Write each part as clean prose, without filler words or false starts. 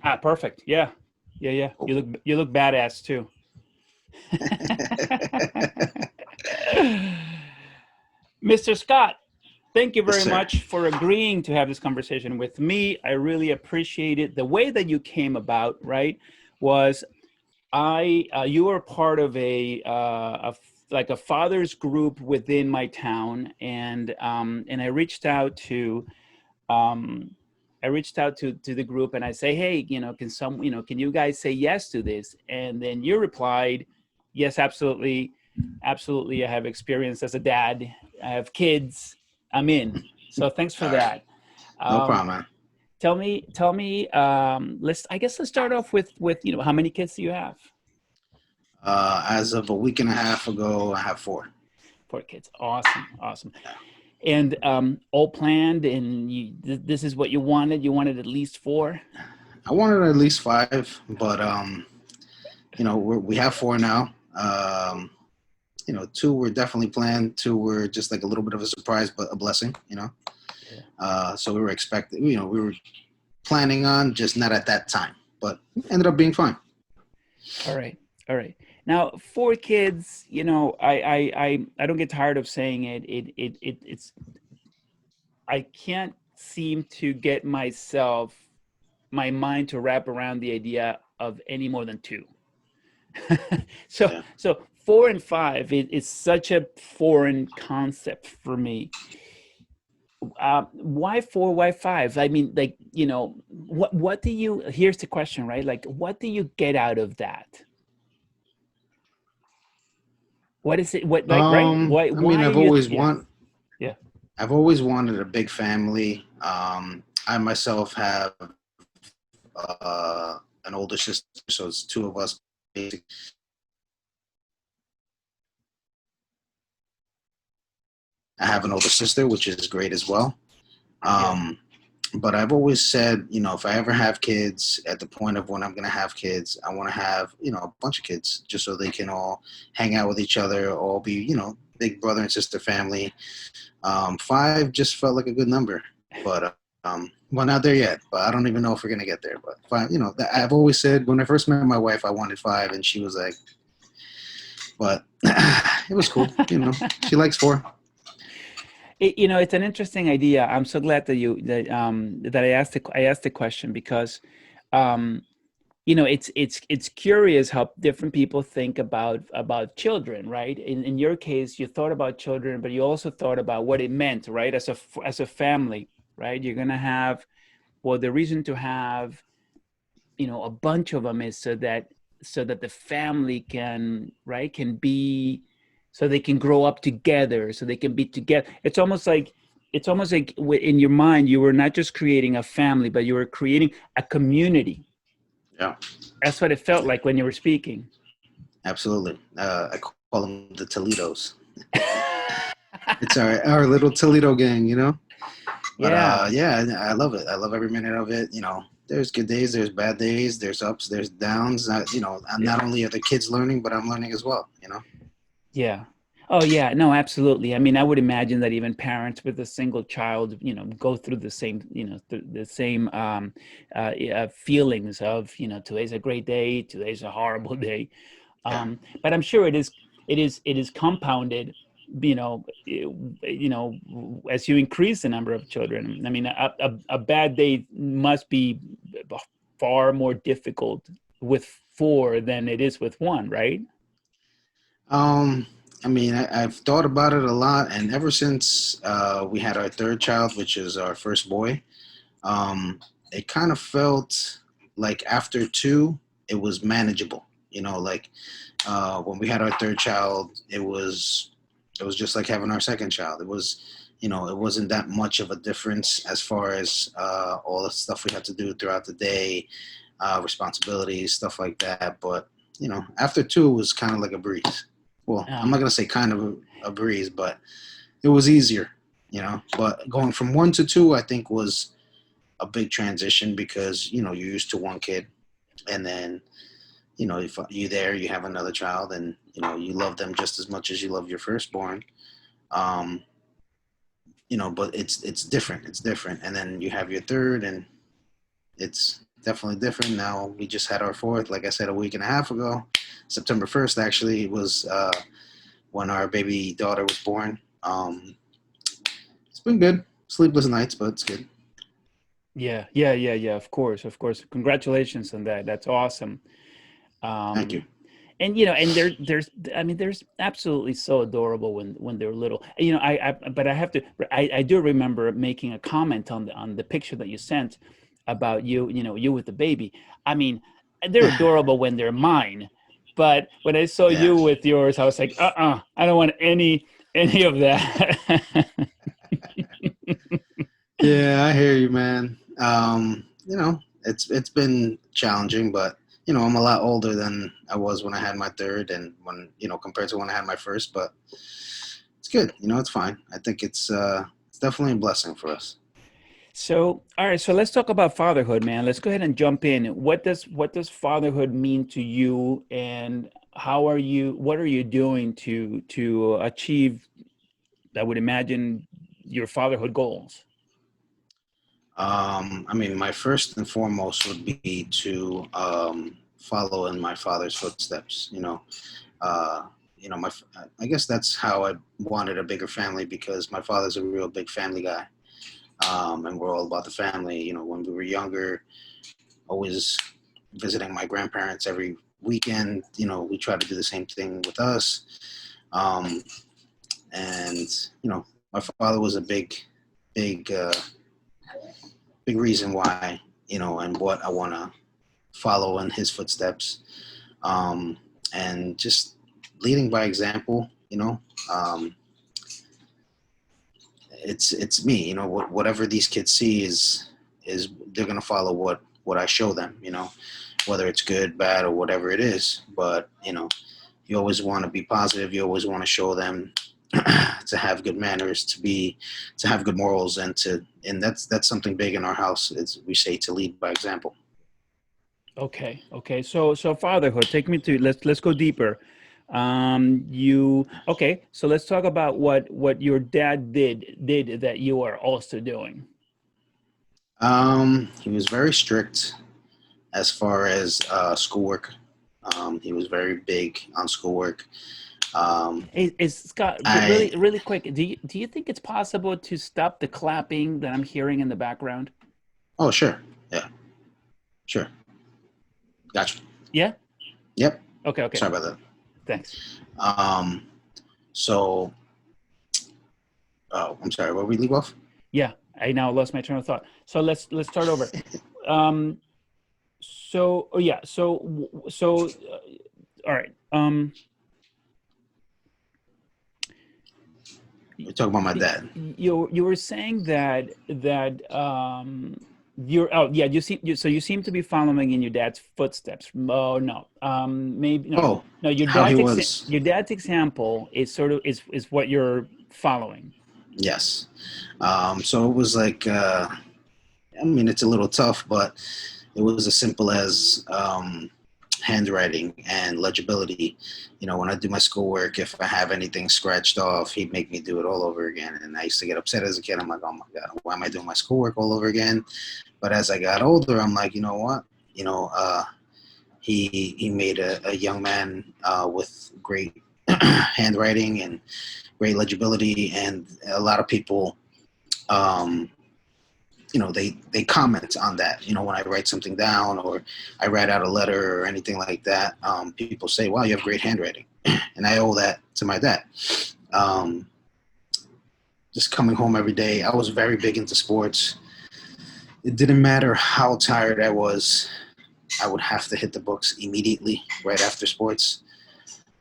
Ah, perfect. Yeah. Yeah, yeah. Cool. You look badass too. Mr. Scott, thank you Yes, very sir. much for agreeing to have this conversation with me. I really appreciate it. The way that you came about, right, was you were part of like a fathers group within my town, and um, I reached out to the group and I say, hey, can you guys say yes to this? And then you replied, yes, absolutely, absolutely. I have experience as a dad. I have kids. I'm in. So thanks for All right. that. No Um, problem, man. tell me. I guess let's start off with how many kids do you have? As of a week and a half ago, I have four. Four kids. Awesome, awesome. Yeah. And all planned, and this is what you wanted. You wanted at least four. I wanted at least five, but we have four now. Two were definitely planned. Two were just like a little bit of a surprise, but a blessing. Yeah. So we were expecting. We were planning on, just not at that time, but ended up being fine. All right. All right. Now, four kids, I don't get tired of saying it. It's I can't seem to get my mind to wrap around the idea of any more than two. so Yeah. so four and five is such a foreign concept for me. Why four? Why five? I mean, like, what do you? Here's the question, right? Like, what do you get out of that? What is it? What, like, right? Why? I mean, Why are you? Yeah, yeah, I've always wanted a big family. I myself have an older sister, so it's two of us. I have an older sister, which is great as well. yeah, Um, but I've always said, if I ever have kids, at the point of when I'm going to have kids, I want to have, a bunch of kids just so they can all hang out with each other, all be, big brother and sister family. Five just felt like a good number, but we're not there yet. But I don't even know if we're going to get there. But five, I've always said when I first met my wife, I wanted five, and she was like, but it was cool. She likes four. it's an interesting idea. I'm so glad that I asked the question because, um, it's curious how different people think about children, right? In your case, you thought about children, but you also thought about what it meant, right? As a family, right? You're gonna have, well, the reason to have, a bunch of them is so that the family can, right, can be, so they can grow up together, so they can be together. It's almost like in your mind you were not just creating a family, but you were creating a community. Yeah, That's what it felt like when you were speaking. absolutely. I call them the Toledos. It's our little Toledo gang, But Yeah, yeah, I love it. I love every minute of it. There's good days, there's bad days, there's ups, there's downs. And yeah, not only are the kids learning, but I'm learning as well. yeah. Oh yeah, no, absolutely. I mean, I would imagine that even parents with a single child, go through the same, the same feelings of, today's a great day, today's a horrible day. Yeah. But I'm sure it is compounded, as you increase the number of children. I mean, a bad day must be far more difficult with four than it is with one, right? Um, I mean, I've thought about it a lot, and ever since we had our third child, which is our first boy, it kind of felt like after two, it was manageable. Like when we had our third child, it was just like having our second child. It wasn't that much of a difference as far as all the stuff we had to do throughout the day, responsibilities, stuff like that. But after two, it was kind of like a breeze. Well, I'm not Uh, gonna say kind of a breeze, but it was easier. But going from one to two, I think was a big transition because you're used to one kid, and then if you there, you have another child, and you love them just as much as you love your firstborn. Um, but it's different. It's different, and then you have your third, and it's definitely different. Now we just had our fourth, like I said, a week and a half ago. September 1st, actually, was when our baby daughter was born. It's been good. Sleepless nights, but it's good. Yeah, yeah, yeah, yeah. Of course, of course. Congratulations on that. That's awesome. Thank you. Um, and and there's, I mean, there's absolutely so adorable when they're little. But I have to, I do remember making a comment on the picture that you sent about you with the baby. I mean, they're adorable when they're mine, but when I saw Yeah. you with yours, I was like, I don't want any of that. Yeah, I hear you, man. It's been challenging, but I'm a lot older than I was when I had my third, and when compared to when I had my first. But it's good. It's fine. I think it's definitely a blessing for us. So, all right, so let's talk about fatherhood, man. Let's go ahead and jump in. What does fatherhood mean to you, and what are you doing to achieve, I would imagine, your fatherhood goals? I mean, my first and foremost would be to follow in my father's footsteps. Uh, my I guess that's how I wanted a bigger family because my father's a real big family guy, and we're all about the family. When we were younger, always visiting my grandparents every weekend. We try to do the same thing with us, um, and my father was a big, big reason why and what I want to follow in his footsteps, um, and just leading by example. Um, it's me. Whatever these kids see is they're gonna follow what I show them. Whether it's good, bad, or whatever it is. But you always want to be positive. You always want to show them to have good manners, to have good morals, and that's something big in our house. Is we say to lead by example. Okay, okay. So fatherhood, take me to, let's go deeper. You okay? So let's talk about what your dad did that you are also doing. He was very strict as far as schoolwork. He was very big on schoolwork. Um, Scott, I really, really quick, do you think it's possible to stop the clapping that I'm hearing in the background? oh sure, yeah, sure, gotcha. Yeah? Yep. Okay, okay. Sorry about Thanks. that. So oh, I'm sorry. Where we leave off? Yeah, I now lost my train of thought. So let's start over. Um, so oh yeah, all right. We're talking about my dad. You were saying that you're oh yeah, you seem to be following in your dad's footsteps. Oh no, maybe no, Oh, no. how he was. Your dad's example is sort of is what you're following. Yes. So it was like, I mean, it's a little tough, but it was as simple as handwriting and legibility. When I do my schoolwork, if I have anything scratched off, he'd make me do it all over again. And I used to get upset as a kid. I'm like, oh my God, why am I doing my schoolwork all over again? But as I got older, I'm like, you know what? You know, uh, he made a young man with great handwriting and great legibility, and a lot of people um, they comment on that. When I write something down or I write out a letter or anything like that, people say, wow, you have great handwriting. And I owe that to my dad. um, just coming home every day, I was very big into sports. It didn't matter how tired I was, I would have to hit the books immediately right after sports.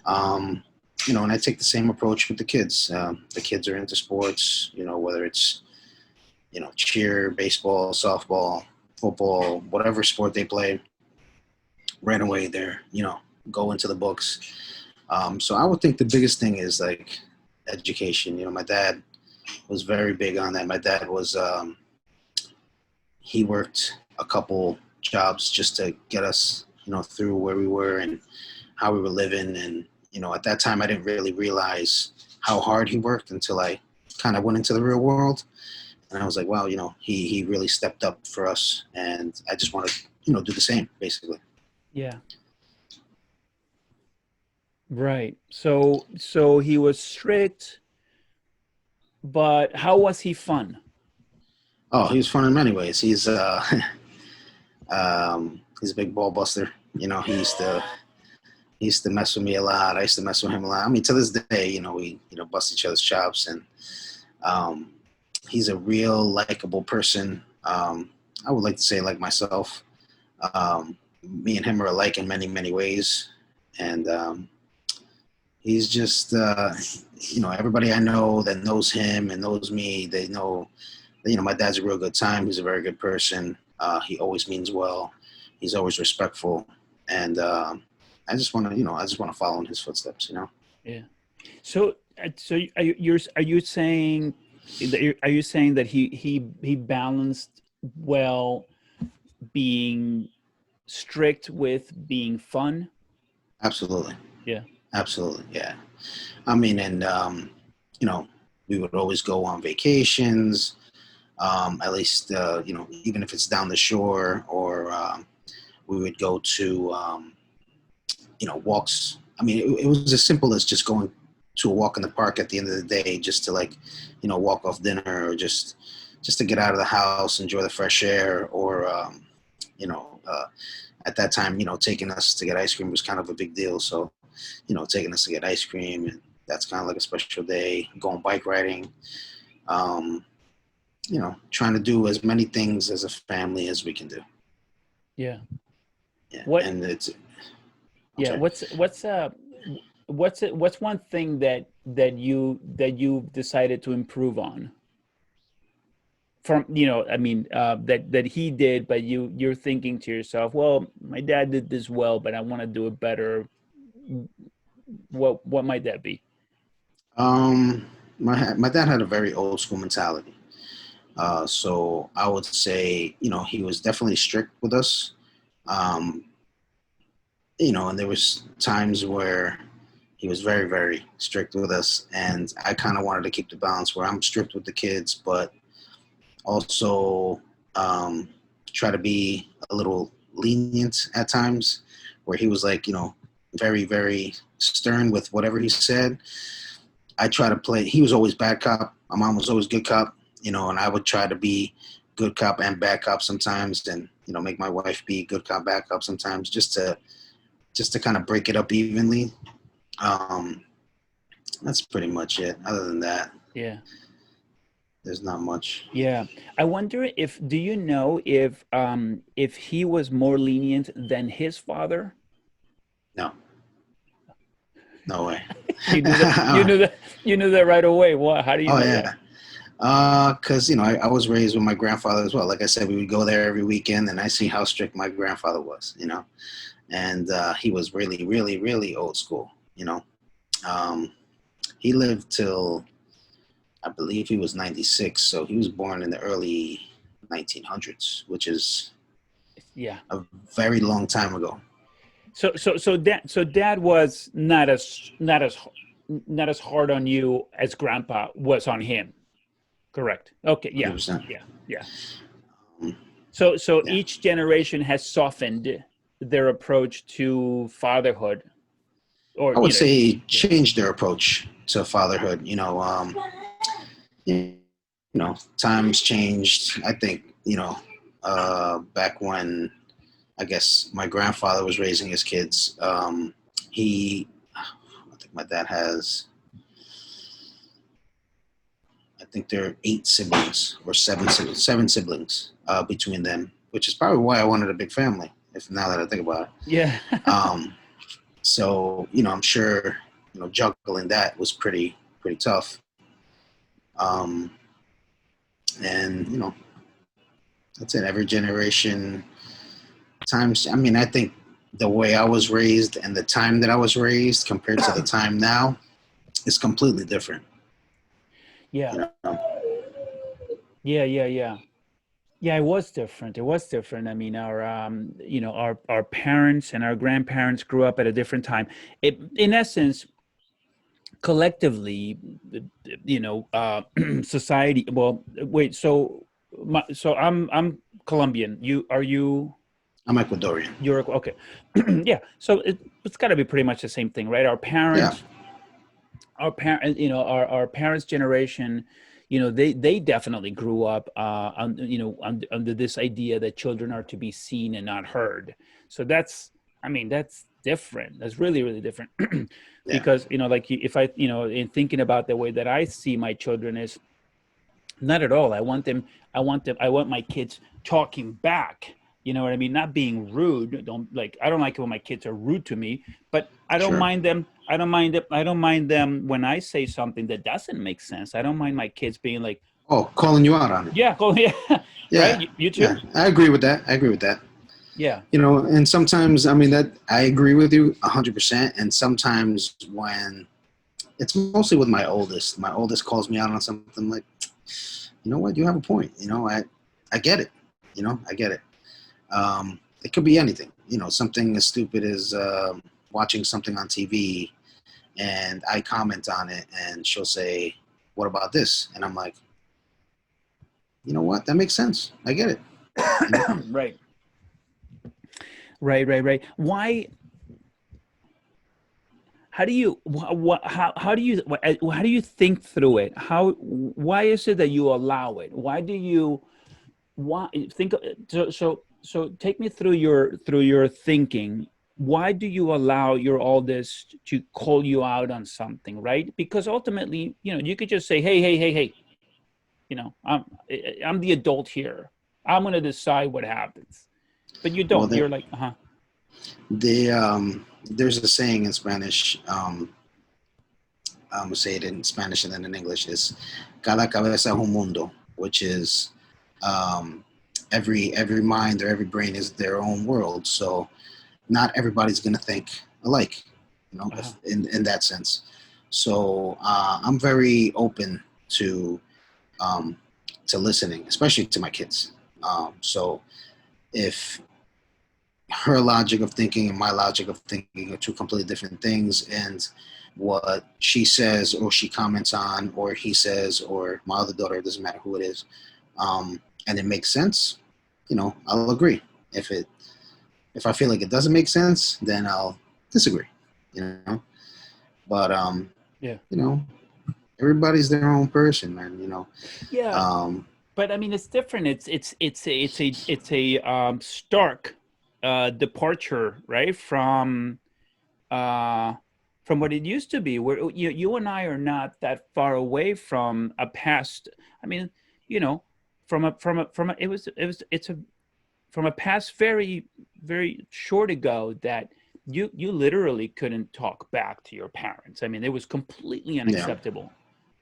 um, and I take the same approach with the kids. The kids are into sports, whether it's cheer, baseball, softball, football, whatever sport they play. Right away, they're go into the books. So I would think the biggest thing is like education. My dad was very big on that. My dad was he worked a couple jobs just to get us through where we were and how we were living. And at that time, I didn't really realize how hard he worked until I kind of went into the real world. And I was like, wow, he really stepped up for us. And I just want to do the same basically. Yeah. Right. So he was strict, but how was he fun? Oh, he was fun in many ways. He's a big ball buster. He used to mess with me a lot. I used to mess with him a lot. I mean, to this day, we bust each other's chops, and um, he's a real likable person. I would like to say like myself. Me and him are alike in many many ways, and he's just everybody I know that knows him and knows me, they know that, my dad's a real good time. He's a very good person. He always means well. He's always respectful, and I just want to follow in his footsteps. Yeah. So are you saying are you saying that he balanced well being strict with being fun? Absolutely, Yeah. absolutely, yeah. I mean, and you know, we would always go on vacations. At least even if it's down the shore, or we would go to walks. I mean, it was as simple as just going to a walk in the park at the end of the day, just to like, walk off dinner, or just to get out of the house, enjoy the fresh air, or you know, uh, at that time, taking us to get ice cream was kind of a big deal. So, taking us to get ice cream, and that's kind of like a special day. Going bike riding, um, trying to do as many things as a family as we can do. Yeah. Yeah, What and it's. I'm yeah, sorry. what's one thing that you decided to improve on? From I mean that he did, but you're thinking to yourself, well, my dad did this well, but I want to do it better. What might that be? Um, my dad had a very old school mentality. So I would say, he was definitely strict with us. Um, and there was times where he was very, very strict with us, and I kind of wanted to keep the balance where I'm strict with the kids, but also um, try to be a little lenient at times, where he was like, very, very stern with whatever he said. I try to play. He was always bad cop. My mom was always good cop, and I would try to be good cop and bad cop sometimes, and make my wife be good cop, bad cop sometimes, just to kind of break it up evenly. Um, that's pretty much it. Other than that, Yeah. there's not much. Yeah. I wonder if do you know if he was more lenient than his father? No, no way. You knew that you knew that right away. What? How do you Oh know that? yeah. Because I was raised with my grandfather as well. Like I said, we would go there every weekend, and I see how strict my grandfather was. And he was really, really, really old school. Um, he lived till I believe he was 96, so he was born in the early 1900s, which is Yeah. a very long time ago. So dad was not as hard on you as grandpa was on him. Correct. Okay. Yeah. 100%. Yeah. Yeah. Um, So yeah, each generation has softened their approach to fatherhood, or I would say yeah. change their approach to fatherhood. You times changed. I think back when I guess my grandfather was raising his kids. I think my dad has. I think there are 8 siblings or seven siblings between them, which is probably why I wanted a big family. If now that I think about Yeah. it, so I'm sure juggling that was pretty tough. Um, and that's it. Every generation times. I mean, I think the way I was raised and the time that I was raised compared to the time now is completely different. Yeah. You know, Yeah. Yeah. Yeah. Yeah, it was different. It was different. I mean, our parents and our grandparents grew up at a different time. In essence, collectively, society. Well, wait. So I'm Colombian. You are you? I'm Ecuadorian. You're okay. Yeah. So it's got to be pretty much the same thing, right? Yeah, Our parents, our parents' generation, they definitely grew up, under this idea that children are to be seen and not heard. So I mean, that's different. That's really, really different. yeah, Because, like if I, in thinking about the way that I see my children is not at all. I want my kids talking back. You know what I mean? Not being rude. I don't like it when my kids are rude to me, but I don't sure. mind them. I don't mind it. I don't mind them when I say something that doesn't make sense. I don't mind my kids being like, Oh, calling you out on it. yeah, go, yeah, right. Yeah, You yeah, too? I agree with that. I agree with that. Yeah. You know, and sometimes, I mean, that I agree with you 100%. And sometimes when it's mostly with my oldest calls me out on something like, you know what, you have a point. I get it. I get it. It could be anything. Something as stupid as watching something on TV, and I comment on it, and she'll say, "What about this?" And I'm like, you know what, that makes sense. I get it. You know, Right. Right. Right. Right. Why? How do you? How do you think through it? Why is it that you allow it? Why do you? Why think so take me through your thinking. Why do you allow your oldest to call you out on something, right? Because ultimately, you could just say, hey, I'm the adult here. I'm going to decide what happens. But you well, don't. You're like, uh-huh. there's a saying in Spanish. I'm gonna say it in Spanish and then in English. Is "Cada cabeza es un mundo," which is um, every mind or every brain is their own world. So not everybody's gonna think alike. Uh-huh. If in that sense. So I'm very open um, to listening, especially to my kids. So if her logic of thinking and my logic of thinking are two completely different things, and what she says or she comments on or he says or my other daughter, it doesn't matter who it is, and it makes sense, I'll agree. If I feel like it doesn't make sense, then I'll disagree, you know but Yeah. you know everybody's their own person, man. Yeah. um But I mean, it's different. It's a stark departure, right? Uh, from what it used to be, where you and I are not that far away from a past. I mean, you know, from a, it's a from a past very very short ago that you literally couldn't talk back to your parents. I mean, it was completely yeah, unacceptable,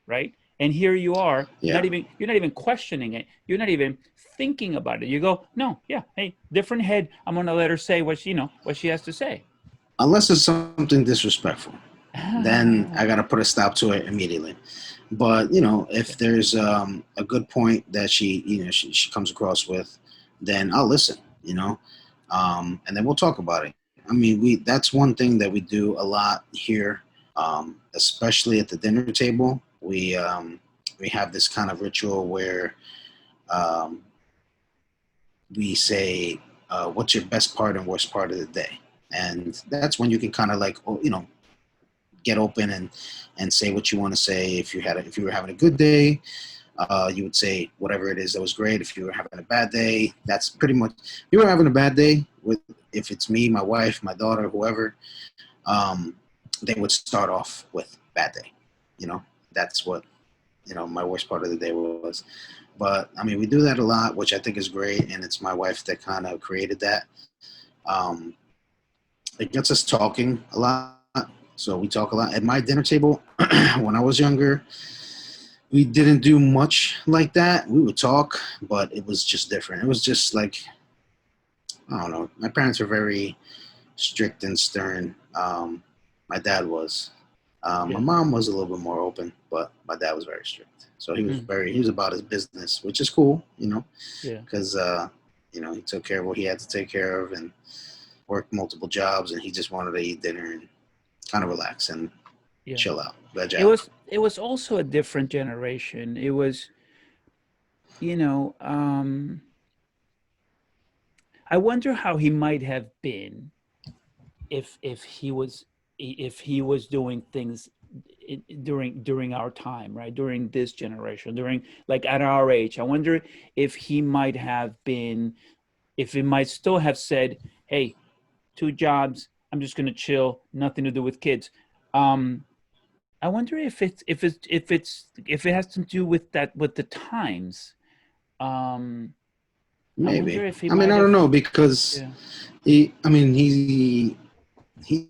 right? And here you are, yeah. you're not even questioning it. You're not even thinking about it. You go, no, yeah, hey, different head. I'm gonna let her say what she has to say. Unless it's something disrespectful, then I got to put a stop to it immediately. But if there's a good point that she comes across with, then I'll listen. And then we'll talk about it. I mean, we that's one thing that we do a lot here, especially at the dinner table. We have this kind of ritual where um, we say, "What's your best part and worst part of the day?" And that's when you can kind of like, get open and say what you want to say. If you were having a good day, you would say whatever it is that was great. If you were having a bad day, that's pretty much. If you were having a bad day with, if it's me, my wife, my daughter, whoever, um, they would start off with bad day. That's what my worst part of the day was. But I mean, we do that a lot, which I think is great, and it's my wife that kind of created that. Um, it gets us talking a lot. So we talk a lot at my dinner table. When I was younger, we didn't do much like that. We would talk, but it was just different. It was just like, I don't know. My parents were very strict and stern. My dad was. My Yeah. mom was a little bit more open, but my dad was very strict. So Mm, he was about his business, which is cool, yeah. because he took care of what he had to take care of and worked multiple jobs, and he just wanted to eat dinner and kind of relax and Yeah. chill out, veg It out. was it was also a different generation. You know, um I wonder how he might have been if he was, if he was doing things during our time, right, during this generation, during, like, at our age. I wonder if he might have been, if he might still have said, hey, two jobs, I'm just going to chill, nothing to do with kids. um I wonder if it has to do with that, with the times. um I wonder Maybe. if he I mean, might I have. don't know because Yeah. he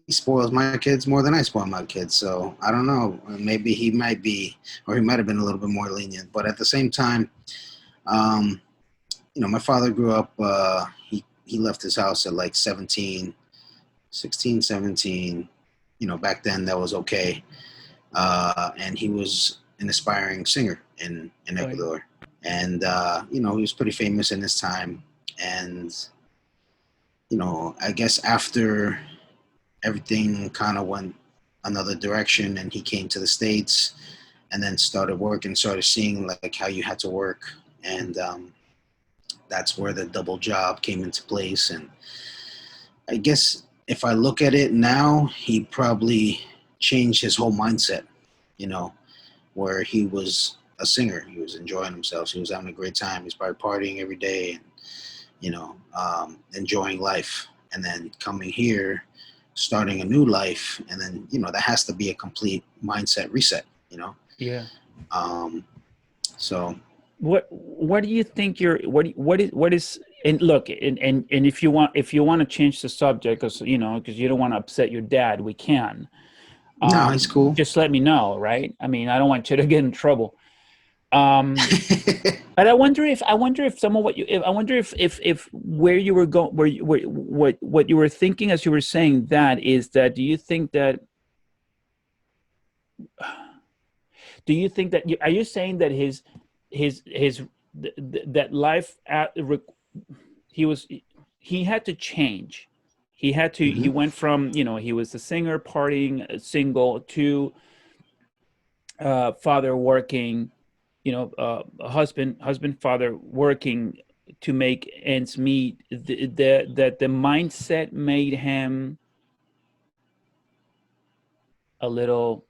spoils my kids more than I spoil my kids. So I don't know. Maybe he might be, or he might have been a little bit more lenient. But at the same time, um, my father grew up. He left his house at like 17, 16, 17. Back then that was okay. And he was an aspiring singer in Right. Ecuador. And he was pretty famous in his time. And I guess after everything kind of went another direction and he came to the States and then started working, started seeing like how you had to work. And that's where the double job came into place. And I guess if I look at it now, he probably changed his whole mindset, you know, where he was a singer. He was enjoying himself. He was having a great time. He's probably partying every day and, enjoying life. And then coming here, starting a new life. And then, that has to be a complete mindset reset. Yeah. Um, so, What do you think you're, what is, and look, and if you want to change the subject, because because you don't want to upset your dad, we can. no, he's cool. Just let me know, right? I mean, I don't want you to get in trouble. um but I wonder if some of what you, I wonder if where you were going, what you were thinking as you were saying that, is that, do you think that are you saying that his that life at, he was, he had to change. He Hmm. went from, he was the singer, partying, single, to father working, husband, father working to make ends meet. That the mindset made him a little,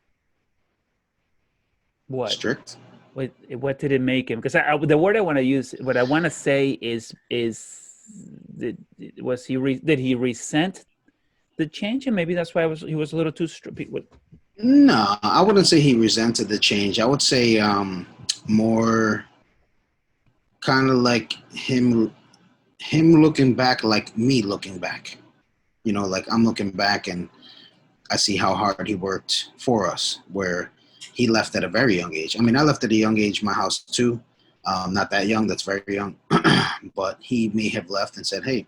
what Strict. what did it make him? Because the word I want to use, what I want to say is, was did he resent the change, and maybe that's why he was a little too strict. No, I wouldn't say he resented the change. I would say more kind of like him looking back, like me looking back. Like I'm looking back and I see how hard he worked for us, where he left at a very young age. I mean, I left at a young age, my house too. Not that young, that's very young. But he may have left and said, hey,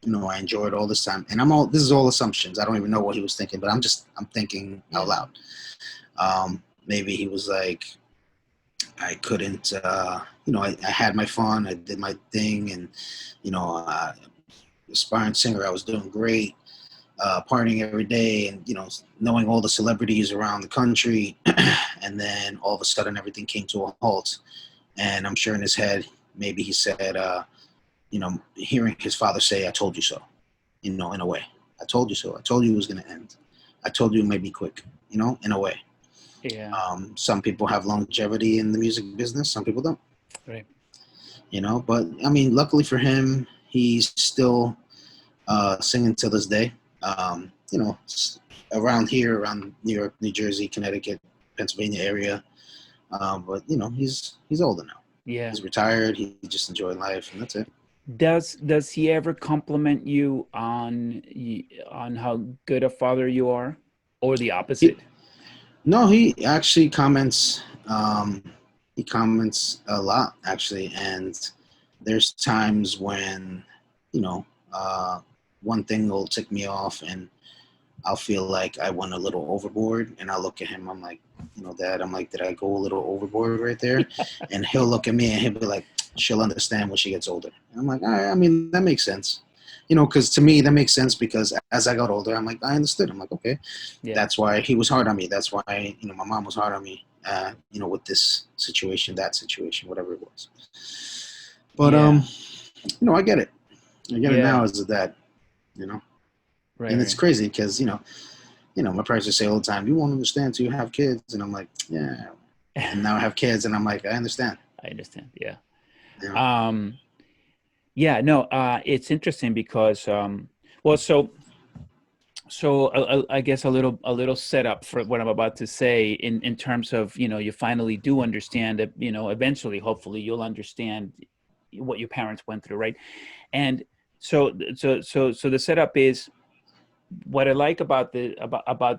I enjoyed all this time. And this is all assumptions. I don't even know what he was thinking, but I'm thinking out Yeah. loud. Maybe he was like, I couldn't, I had my fun, I did my thing, and, aspiring singer, I was doing great, partying every day, and, knowing all the celebrities around the country. And then all of a sudden, everything came to a halt. And I'm sure in his head, maybe he said, hearing his father say, I told you so, in a way. I told you so. I told you it was going to end. I told you it might be quick, in a way. Yeah. Some people have longevity in the music business, some people don't, Right. but I mean, luckily for him, he's still singing till this day. Around here, around New York, New Jersey, Connecticut, Pennsylvania area. But he's older now. Yeah. He's retired. He just enjoying life, and that's it. Does he ever compliment you on how good a father you are, or the He, opposite? no, he actually comments. He comments a lot actually, and there's times when, you know, uh, one thing will tick me off, and I'll feel like I went a little overboard, and I'll look at him. I'm like, Dad, I'm like, did I go a little overboard right there? And he'll look at me and he'll be like, she'll understand when she gets older. And I'm like, all right, I mean, that makes sense. Because to me, that makes sense because as I got older, I'm like, I understood. I'm like, okay, Yeah. that's why he was hard on me. That's why, my mom was hard on me, with this situation, that situation, whatever it was. But, Yeah. I get it. I get it Yeah. now as a dad, you know, Right. and it's Right. crazy because my parents just say all the time, "You won't understand till you have kids," and I'm like, "Yeah." And now I have kids, and I'm like, "I understand." I understand. Yeah. You know, Um, yeah, no, it's interesting because, well, so I guess a little setup for what I'm about to say in terms of, you finally do understand that, eventually, hopefully, you'll understand what your parents went through, right? And so the setup is what I like about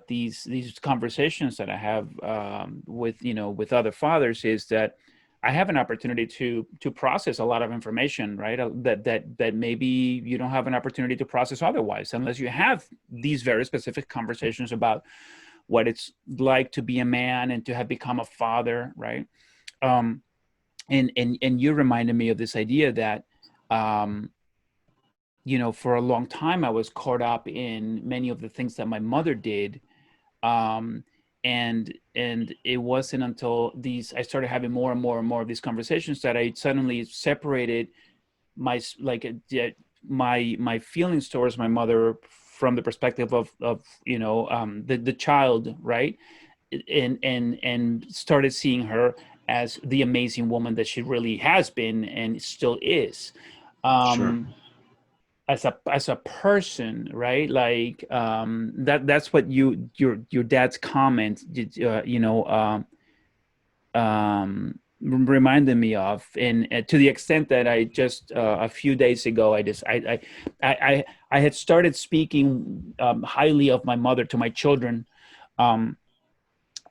these conversations that I have, with other fathers, is that I have an opportunity to process a lot of information, right? That maybe you don't have an opportunity to process otherwise, unless you have these very specific conversations about what it's like to be a man and to have become a father, right? Um, and you reminded me of this idea that, um, for a long time I was caught up in many of the things that my mother did, um, and it wasn't until these I started having more and more and more of these conversations that I suddenly separated my like my feelings towards my mother from the perspective of the child, right? And started seeing her as the amazing woman that she really has been and still is. sure, um as a person, right? Like, that's what your dad's comment, reminded me of. And to the extent that I just, a few days ago, I had started speaking, highly of my mother to my children, um,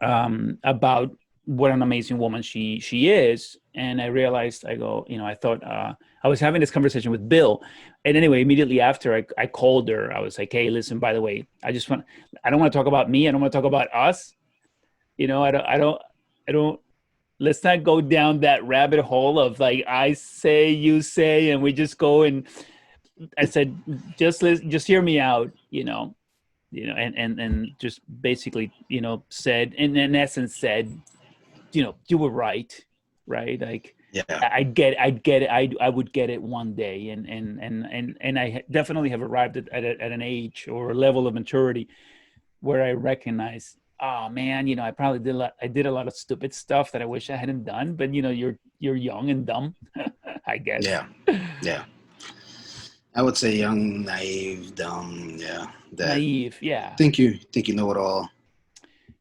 about what an amazing woman she is. And I realized, I go, I thought, I was having this conversation with Bill, and anyway, immediately after, I called her. I was like, hey, listen, by the way, I don't want to talk about me. I don't want to talk about us. I don't. Let's not go down that rabbit hole of, like, I say, you say, and we just go. And I said, just hear me out. And just basically, said, in essence, said, you were right, right? Like, yeah, I'd get it. I would get it one day. And I definitely have arrived at an age or a level of maturity where I recognize, oh man, I did a lot of stupid stuff that I wish I hadn't done. But you're young and dumb, I guess. yeah, yeah. I would say young, naive, dumb. Yeah, that Naive, yeah. think you know it all.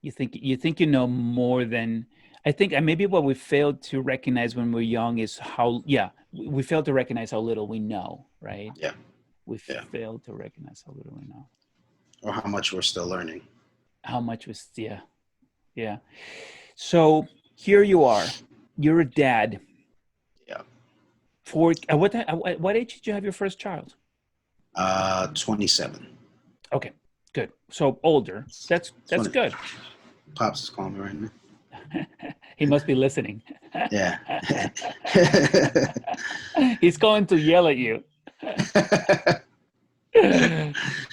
You think more than I think. And maybe what we failed to recognize when we're young is how, yeah, we failed to recognize how little we know, right? Yeah, We yeah. failed to recognize how little we know. Or how much we're still learning. How much was, yeah, yeah. So here you are. You're a dad. Yeah. For what age did you have your first child? 27. Okay, good. So older. That's 20. good. Pops is calling me right now. He must be listening. Yeah. He's going to yell at you.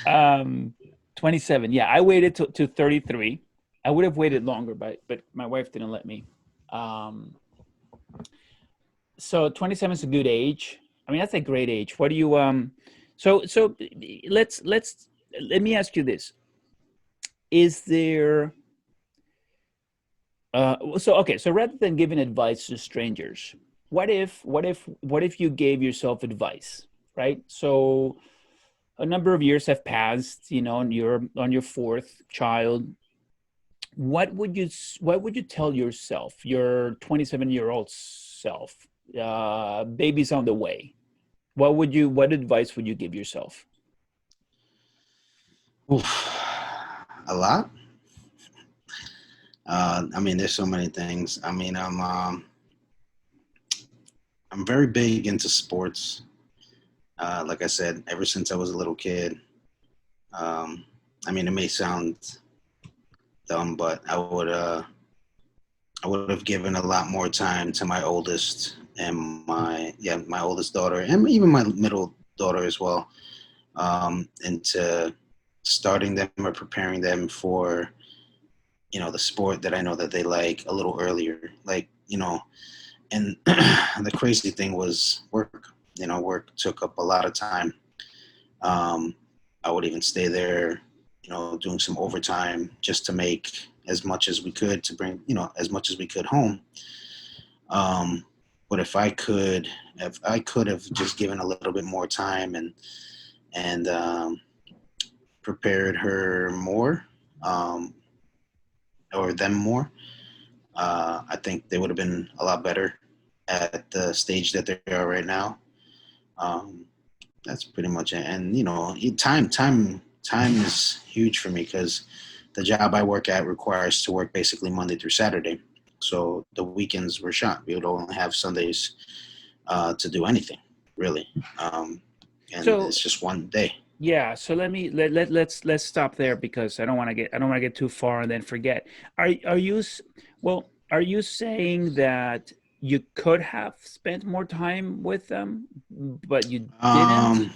um 27. Yeah, I waited to 33. I would have waited longer, but my wife didn't let me. um so 27 is a good age. I mean, that's a great age. What do you so let's let me ask you this. Is there so okay, so rather than giving advice to strangers, what if you gave yourself advice, right? So a number of years have passed, and you're on your fourth child. What would you tell yourself, your 27-year-old self? Baby's on the way. What advice would you give yourself? Oof. A lot. I mean, there's so many things. I mean, I'm very big into sports. Like I said, ever since I was a little kid. Um, I mean, it may sound dumb, but I would have given a lot more time to my oldest and my oldest daughter, and even my middle daughter as well, into starting them or preparing them for the sport that I know that they like a little earlier. Like, and the crazy thing was work. Work took up a lot of time. Um, I would even stay there, doing some overtime just to make as much as we could to bring, as much as we could home. Um, but if I could have just given a little bit more time and prepared her more, um, or them more, I think they would have been a lot better at the stage that they are right now. Um, that's pretty much it. And time is huge for me because the job I work at requires to work basically Monday through Saturday. So the weekends were shot. We would only have Sundays to do anything really, and So it's just one day. yeah, so let's stop there because I don't want to get too far and then forget. Are you well, are you saying that you could have spent more time with them, but you didn't? Um,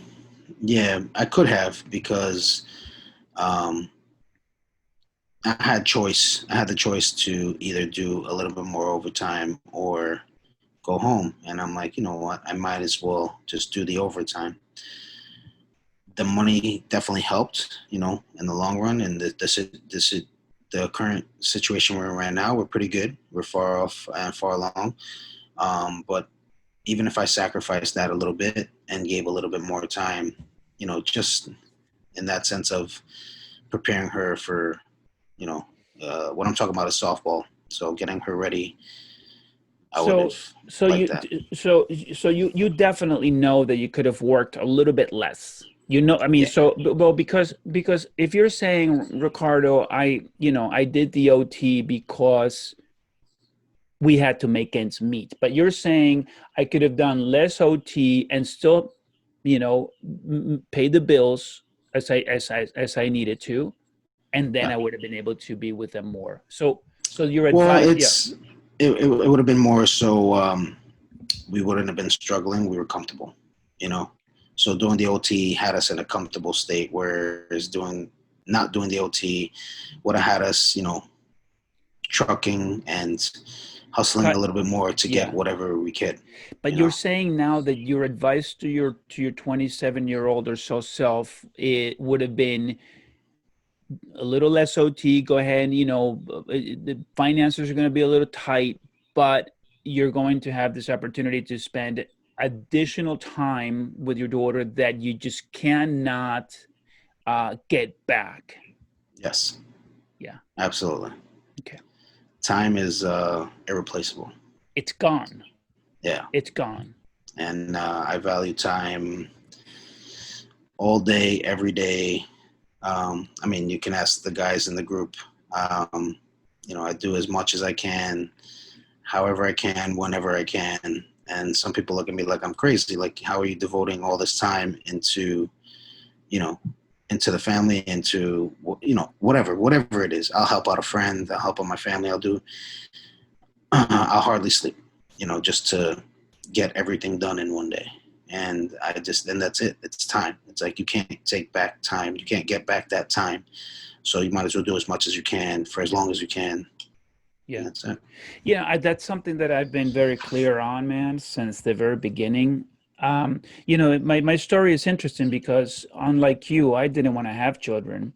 yeah, I could have because um, I had choice. I had the choice to either do a little bit more overtime or go home. And I'm like, you know what? I might as well just do the overtime. The money definitely helped, in the long run. And the current situation we're in right now. We're pretty good. We're far off and far along. But even if I sacrificed that a little bit and gave a little bit more time, just in that sense of preparing her for, you know, what I'm talking about is softball. So getting her ready, I would have So so liked you that. so you definitely know that you could have worked a little bit less. You know, I mean, Yeah. so well because if you're saying, Ricardo, I did the OT because we had to make ends meet. But you're saying I could have done less OT and still, pay the bills as I needed to, and then Yeah. I would have been able to be with them more. So your Well, advice, yeah, it would have been more so we wouldn't have been struggling. We were comfortable, you know. So doing the OT had us in a comfortable state, whereas doing not doing the OT would have had us, trucking and hustling a cut, little bit more to get yeah. whatever we could, But you you're know. saying now that your advice to your 27-year-old or so self, it would have been a little less OT. Go ahead, the finances are going to be a little tight, but you're going to have this opportunity to spend additional time with your daughter that you just cannot get back. Yes, Yeah. absolutely. Okay. Time is irreplaceable. It's gone. Yeah, It's gone. and I value time all day, every day. I mean, you can ask the guys in the group. Um, I do as much as I can, however I can, whenever I can. And some people look at me like I'm crazy. Like, how are you devoting all this time you know, into the family, into, whatever it is. I'll help out a friend. I'll help out my family. I'll hardly sleep, just to get everything done in one day. And that's it. It's time. It's like you can't take back time. You can't get back that time. So you might as well do as much as you can for as long as you can. And Yeah. that's it. Yeah, that's something that I've been very clear on, man, since the very beginning. My story is interesting because unlike you, I didn't want to have children.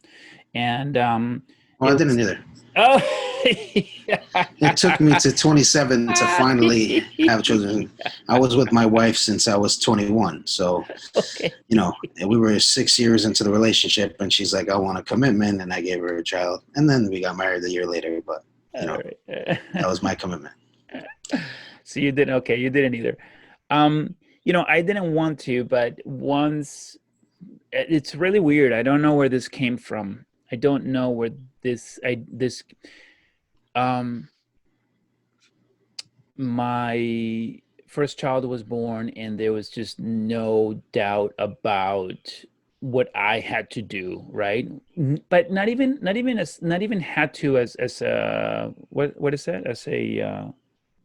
And Well, it I was, didn't either. oh, It took me to 27 to finally have children. I was with my wife since I was 21. So, okay. and we were 6 years into the relationship, and she's like, I want a commitment. And I gave her a child. And then we got married a year later. But, All right. that was my commitment. So you didn't, okay, you didn't either. I didn't want to, but once it's really weird. I don't know where this came from. I don't know where this um my first child was born and there was just no doubt about what I had to do, right? But not even had to as a what is that? As a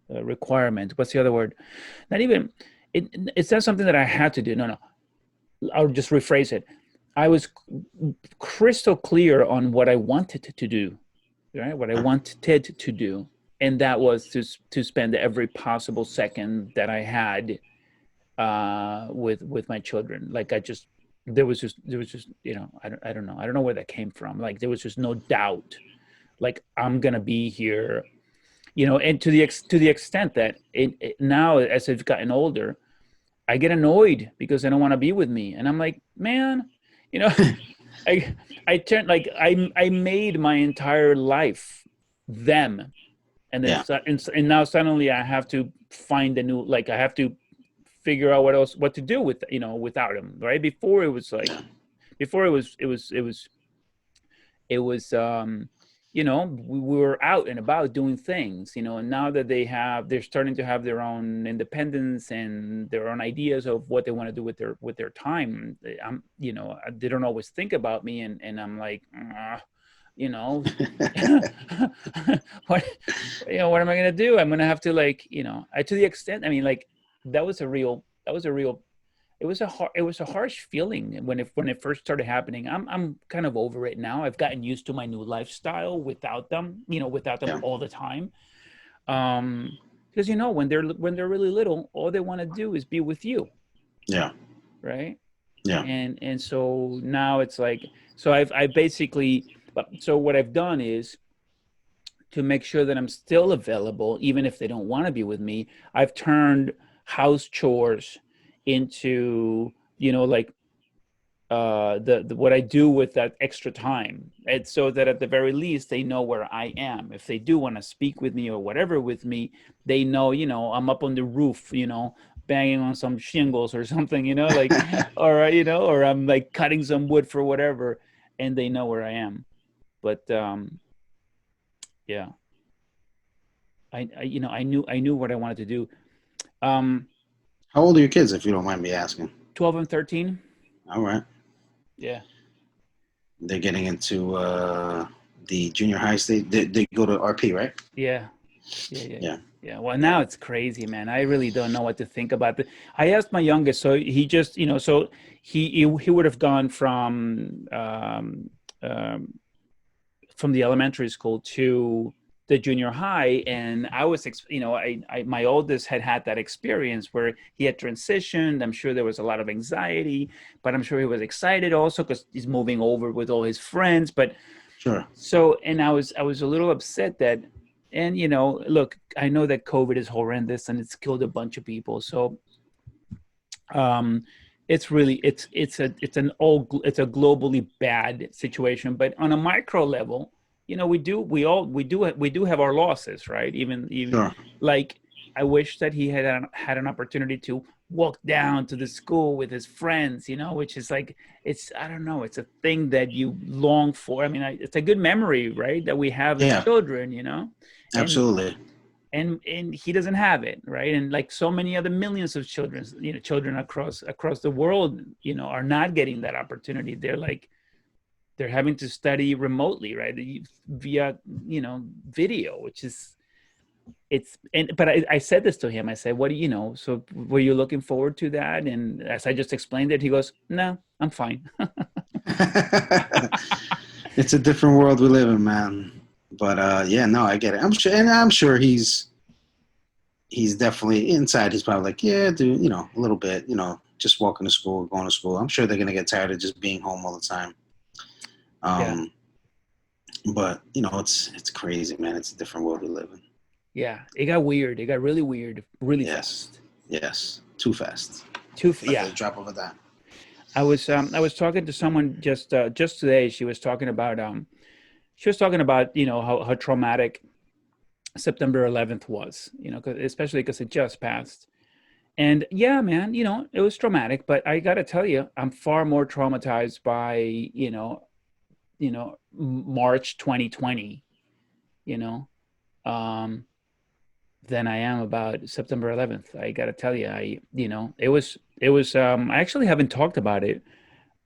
requirement. What's the other word? Not even it's not something that I had to do. No, no. I'll just rephrase it. I was crystal clear on what I wanted to do, right? What I wanted to do, and that was to spend every possible second that I had with my children. Like I just there was just I don't know, I don't know where that came from. Like there was just no doubt. Like I'm gonna be here, and to the extent that now as I've gotten older, I get annoyed because they don't want to be with me, and I'm like, man, you know, I I turned like I made my entire life them, and then Yeah. and now suddenly I have to find a new, like I have to figure out what to do with without him, right? Before it was Yeah. like before it was we were out and about doing things, and now that they're starting to have their own independence and their own ideas of what they want to do with their time. They don't always think about me, and I'm like, you know what what am I going to do? I'm going to have to, like, to the extent, I mean, like, that was a real it was a harsh feeling when it first started happening. I'm kind of over it now. I've gotten used to my new lifestyle without them, without them Yeah. all the time. Because when they're really little, all they want to do is be with you, Yeah. right? Yeah. And so now it's like, so I basically, but so what I've done is, to make sure that I'm still available even if they don't want to be with me, I've turned house chores into, like, the what I do with that extra time. And so that at the very least they know where I am. If they do want to speak with me or whatever with me, they know, I'm up on the roof, banging on some shingles or something, like, or or I'm like cutting some wood for whatever, and they know where I am. But yeah, I knew what I wanted to do. Um, How old are your kids, if you don't mind me asking? 12 and 13. All right. Yeah. They're getting into the junior high state. They go to RP, right? Yeah. Yeah, yeah, Yeah. yeah. Well, now Yeah. it's crazy, man. I really don't know what to think about it. I asked my youngest, so he just, so he would have gone um, from the elementary school to the junior high, and I was, my oldest had that experience where he had transitioned. I'm sure there was a lot of anxiety, but I'm sure he was excited also because he's moving over with all his friends. But Sure. so, and I was a little upset that, and look, I know that COVID is horrendous and it's killed a bunch of people. So, um, it's really it's a globally bad situation. But on a micro level, we do have our losses, right? Even Sure. like, I wish that he had an opportunity to walk down to the school with his friends, which is like, it's, I don't know, it's a thing that you long for. I mean, it's a good memory, right, that we have as Yeah. children, and Absolutely. and he doesn't have it, right? And like so many other millions of children across the world, are not getting that opportunity. They're having to study remotely, right, via video, which is, it's, and but I said this to him. I said, what do you know so were you looking forward to that? And as I just explained it, he goes, no, I'm fine. It's a different world we live in, man. But yeah, no, I get it. I'm sure he's definitely inside. He's probably like, yeah, dude, a little bit, just walking to school, going to school. I'm sure they're gonna get tired of just being home all the time. Yeah, Um, but it's crazy, man. It's a different world we live in. yeah, it got weird. It got really weird really Yes, fast. yes, too fast, like Yeah. a drop of a dime. I was talking to someone just today. She was talking about, how traumatic September 11th was, especially because it just passed. And yeah, man, it was traumatic, but I got to tell you, I'm far more traumatized by, March 2020, you know, um, than I am about September 11th. I got to tell you, I actually haven't talked about it,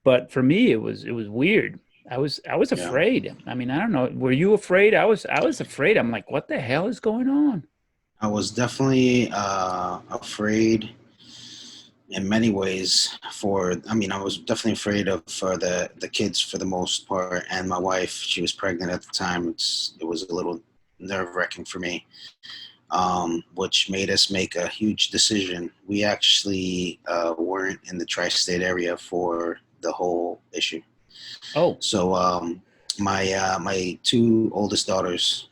but for me, it was weird. I was Yeah, afraid. I mean, I don't know. Were you afraid? I was afraid. I'm like, what the hell is going on? I was definitely afraid in many ways. I mean, I was definitely afraid of for the kids for the most part, and my wife. She was pregnant at the time. It was a little nerve wracking for me. which made us make a huge decision. We actually weren't in the tri-state area for the whole issue. Oh, So my two oldest daughters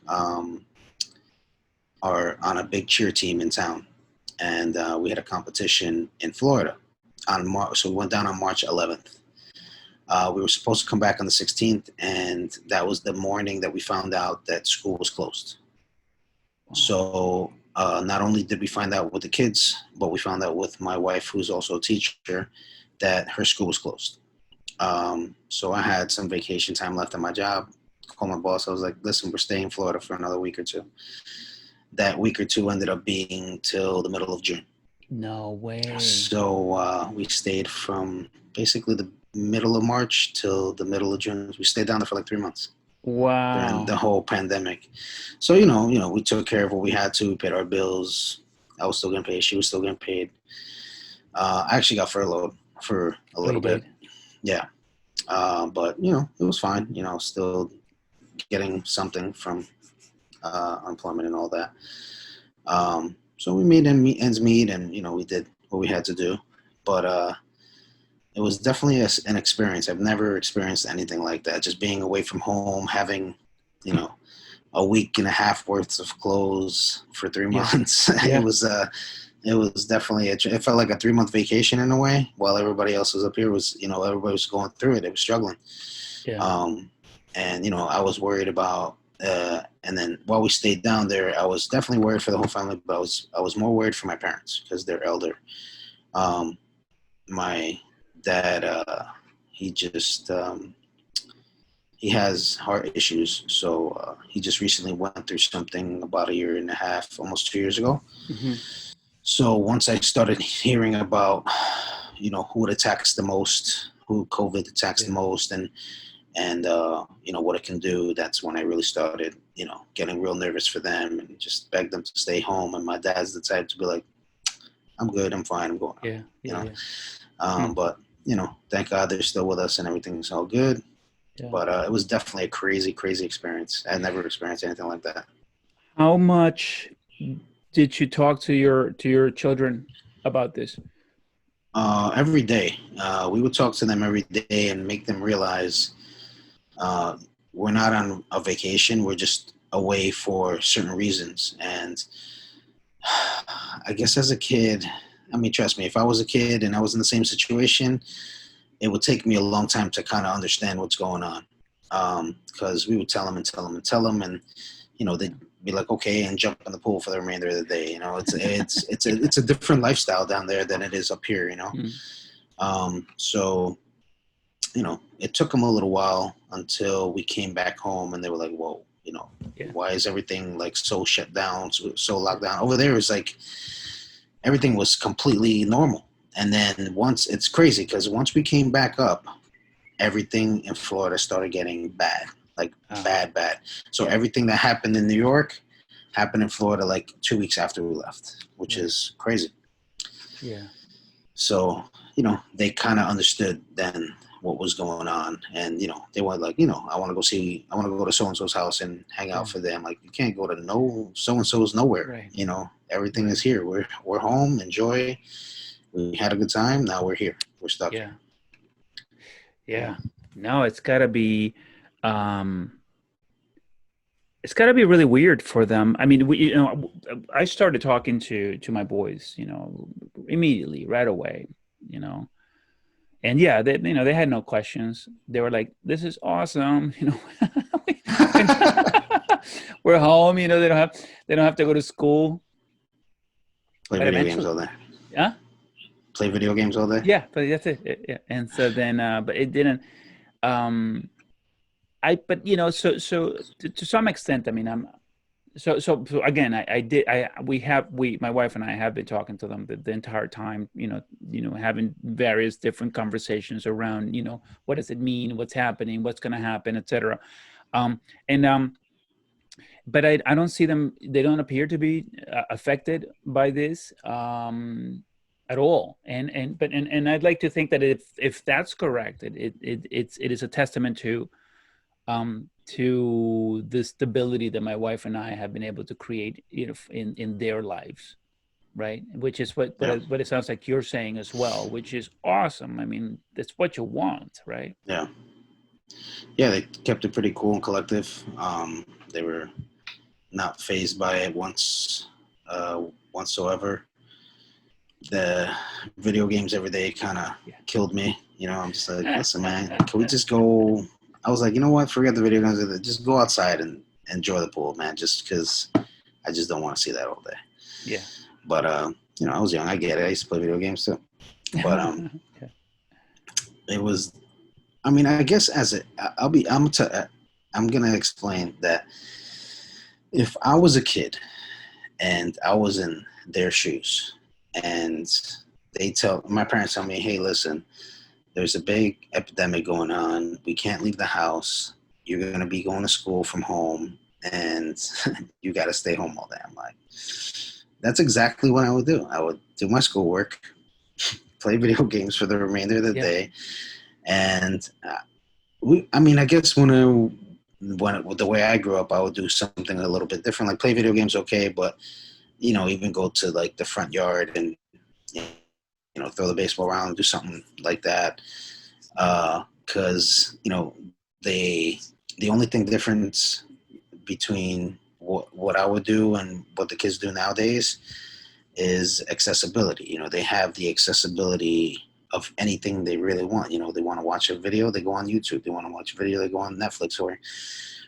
are on a big cheer team in town, and we had a competition in Florida on March. So we went down on March 11th. We were supposed to come back on the 16th, and that was the morning that we found out that school was closed. wow. So not only did we find out with the kids, but we found out with my wife, who's also a teacher, that her school was closed. So I had some vacation time left at my job. Called my boss. I was like, "Listen, we're staying in Florida for another week or two." That week or two ended up being till the middle of June. No way. So we stayed from basically the middle of March till the middle of June. We stayed down there for like 3 months during the Wow. whole pandemic. So we took care of what we had to. We paid our bills. I was still getting paid. She was still getting paid. I actually got furloughed for a Oh, you little bit. did? Yeah, but it was fine. Still getting something from unemployment and all that. So we made ends meet, and we did what we had to do. But it was definitely an experience. I've never experienced anything like that. Just being away from home, having you know a week and a half worth of clothes for three Yeah. months. Yeah. It was definitely it felt like a 3 month vacation in a way. While everybody else was up here, was everybody was going through it. It was struggling. Yeah. Um, and I was worried about. And then while we stayed down there, I was definitely worried for the whole family, but I was more worried for my parents because they're elder. Um, my dad, he just he has heart issues, so he just recently went through something about a year and a half, almost 2 years ago. Hmm. So once I started hearing about, who it attacks the most, who COVID attacks the Yeah. most, and what it can do, that's when I really started, getting real nervous for them and just begged them to stay home. And my dad's the type to be like, "I'm good, I'm fine, I'm going home," Yeah. you Yeah. know. Yeah. Hmm. But thank God they're still with us and everything's all good. Yeah. But it was definitely a crazy, crazy experience. I had never experienced anything like that. How much did you talk to your children about this? Every day, we would talk to them every day and make them realize uh, we're not on a vacation. We're just away for certain reasons. And I guess as a kid, I mean, trust me, if I was a kid and I was in the same situation, it would take me a long time to kind of understand what's going on. Because we would tell them and tell them and tell them, and they'd be like, okay, and jump in the pool for the remainder of the day. It's a different lifestyle down there than it is up here. Mm. So it took them a little while until we came back home, and they were like, whoa, Yeah. why is everything like so shut down, so locked down? Over there is like everything was completely normal. And then once it's crazy because once we came back up, everything in Florida started getting bad, like Ah. bad, bad. So Yeah. everything that happened in New York happened in Florida like 2 weeks after we left, which Right. is crazy. Yeah. So, they kind of understood then what was going on. And, they were like, I want to go to so and so's house and hang out Yeah. for them. Like, you can't go to no so and so's nowhere. Right. Everything is Right. here. We're home. Enjoy. We had a good time. Now we're here. We're stuck here. Yeah. Yeah. Yeah. No, um it's got to be really weird for them. I mean, I started talking to my boys, immediately, right away, you know. And yeah, they had no questions. They were like, "This is awesome," We're we're home, they don't have to go to school. Play But video games eventually, all day. yeah, Play video games all day. yeah, but that's it. Yeah. And so then, but it didn't. Um, but to some extent, I mean, so again, my wife and I have been talking to them the entire time, having various different conversations around, what does it mean, what's happening, what's going to happen, etc. And but I don't see them. They don't appear to be affected by this at all. And I'd like to think that if that's correct, it is a testament to to the stability that my wife and I have been able to create, in their lives, right? Which is Yeah, what it sounds like you're saying as well, which is awesome. I mean, that's what you want, right? yeah, yeah. They kept it pretty cool and collective. They were not phased by it whatsoever. The video games every day kind of Yeah. killed me. I'm just like, listen, man, can we just go? I was like, you know what? Forget the video games. Just go outside and enjoy the pool, man. Just because I just don't want to see that all day. Yeah. But I was young. I get it. I used to play video games too. But Yeah. it was. I mean, I guess as it, I'll be. I'm gonna explain that if I was a kid and I was in their shoes, and my parents tell me, hey, listen, there's a big epidemic going on. We can't leave the house. You're going to be going to school from home, and you got to stay home all day. I'm like, that's exactly what I would do. I would do my schoolwork, play video games for the remainder of the Yeah. day, and I mean, I guess the way I grew up, I would do something a little bit different, like play video games, okay, but even go to like the front yard and throw the baseball around, do something like that. Because they the only thing difference between what I would do and what the kids do nowadays is accessibility. They have the accessibility of anything they really want. They want to watch a video, they go on YouTube. They want to watch a video, they go on Netflix, or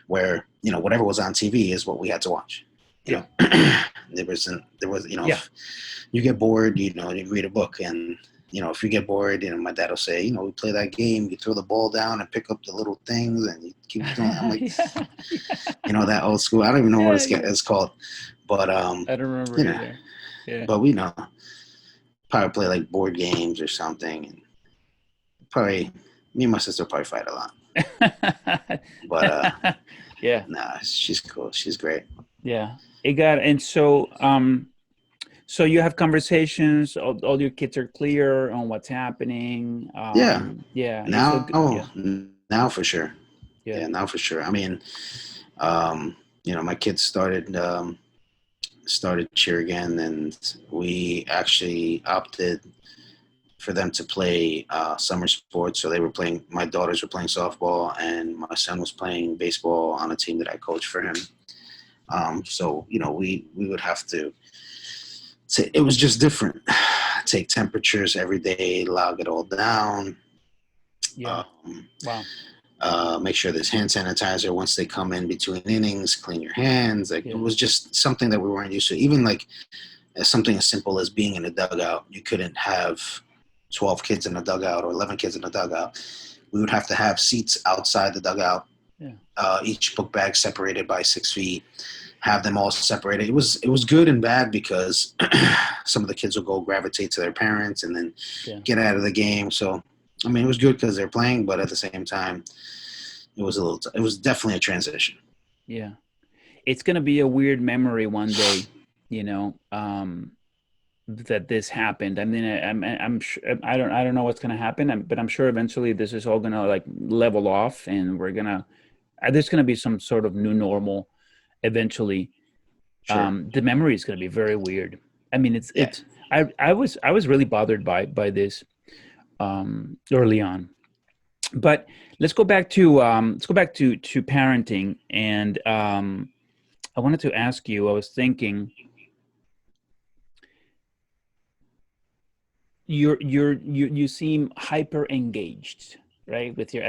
where whatever was on TV is what we had to watch. You Yeah. know, there was Yeah. if you get bored, you read a book, and if you get bored, my dad will say, we play that game, you throw the ball down and pick up the little things and you keep doing it. I'm like, Yeah. that old school. I don't even know what Yeah. Yeah. it's called, but I don't remember you know, either. Yeah. but we know probably play like board games or something, and probably me and my sister probably fight a lot, but Yeah. nah, she's cool, she's great. Yeah. It got, and so you have conversations, all your kids are clear on what's happening. Yeah, Yeah, you feel good. now Yeah. now for sure. Yeah. Yeah, now for sure. I mean, my kids started cheer again, and we actually opted for them to play summer sports. So they were playing. My daughters were playing softball, and my son was playing baseball on a team that I coached for him. So we would have to. It was just different. Take temperatures every day, log it all down. Yeah. Um, Wow. make sure there's hand sanitizer once they come in between innings. Clean your hands. Like, it Yeah. was just something that we weren't used to. Even like something as simple as being in a dugout. You couldn't have 12 kids in a dugout or 11 kids in a dugout. We would have to have seats outside the dugout, Yeah. each book bag separated by 6 feet, have them all separated. It was good and bad because some of the kids will go gravitate to their parents and then Yeah. get out of the game. So, I mean, it was good because they're playing, but at the same time, it was definitely a transition. Yeah. It's gonna be a weird memory one day, you know, that this happened. I mean, I'm sure, I don't know what's gonna happen, but I'm sure eventually this is all gonna like level off, and there's gonna be some sort of new normal eventually. Sure. The memory is gonna be very weird. I mean, Yeah. I was really bothered by this early on. But let's go back to parenting, and I wanted to ask you. I was thinking, you seem hyper engaged, right, with your Yeah.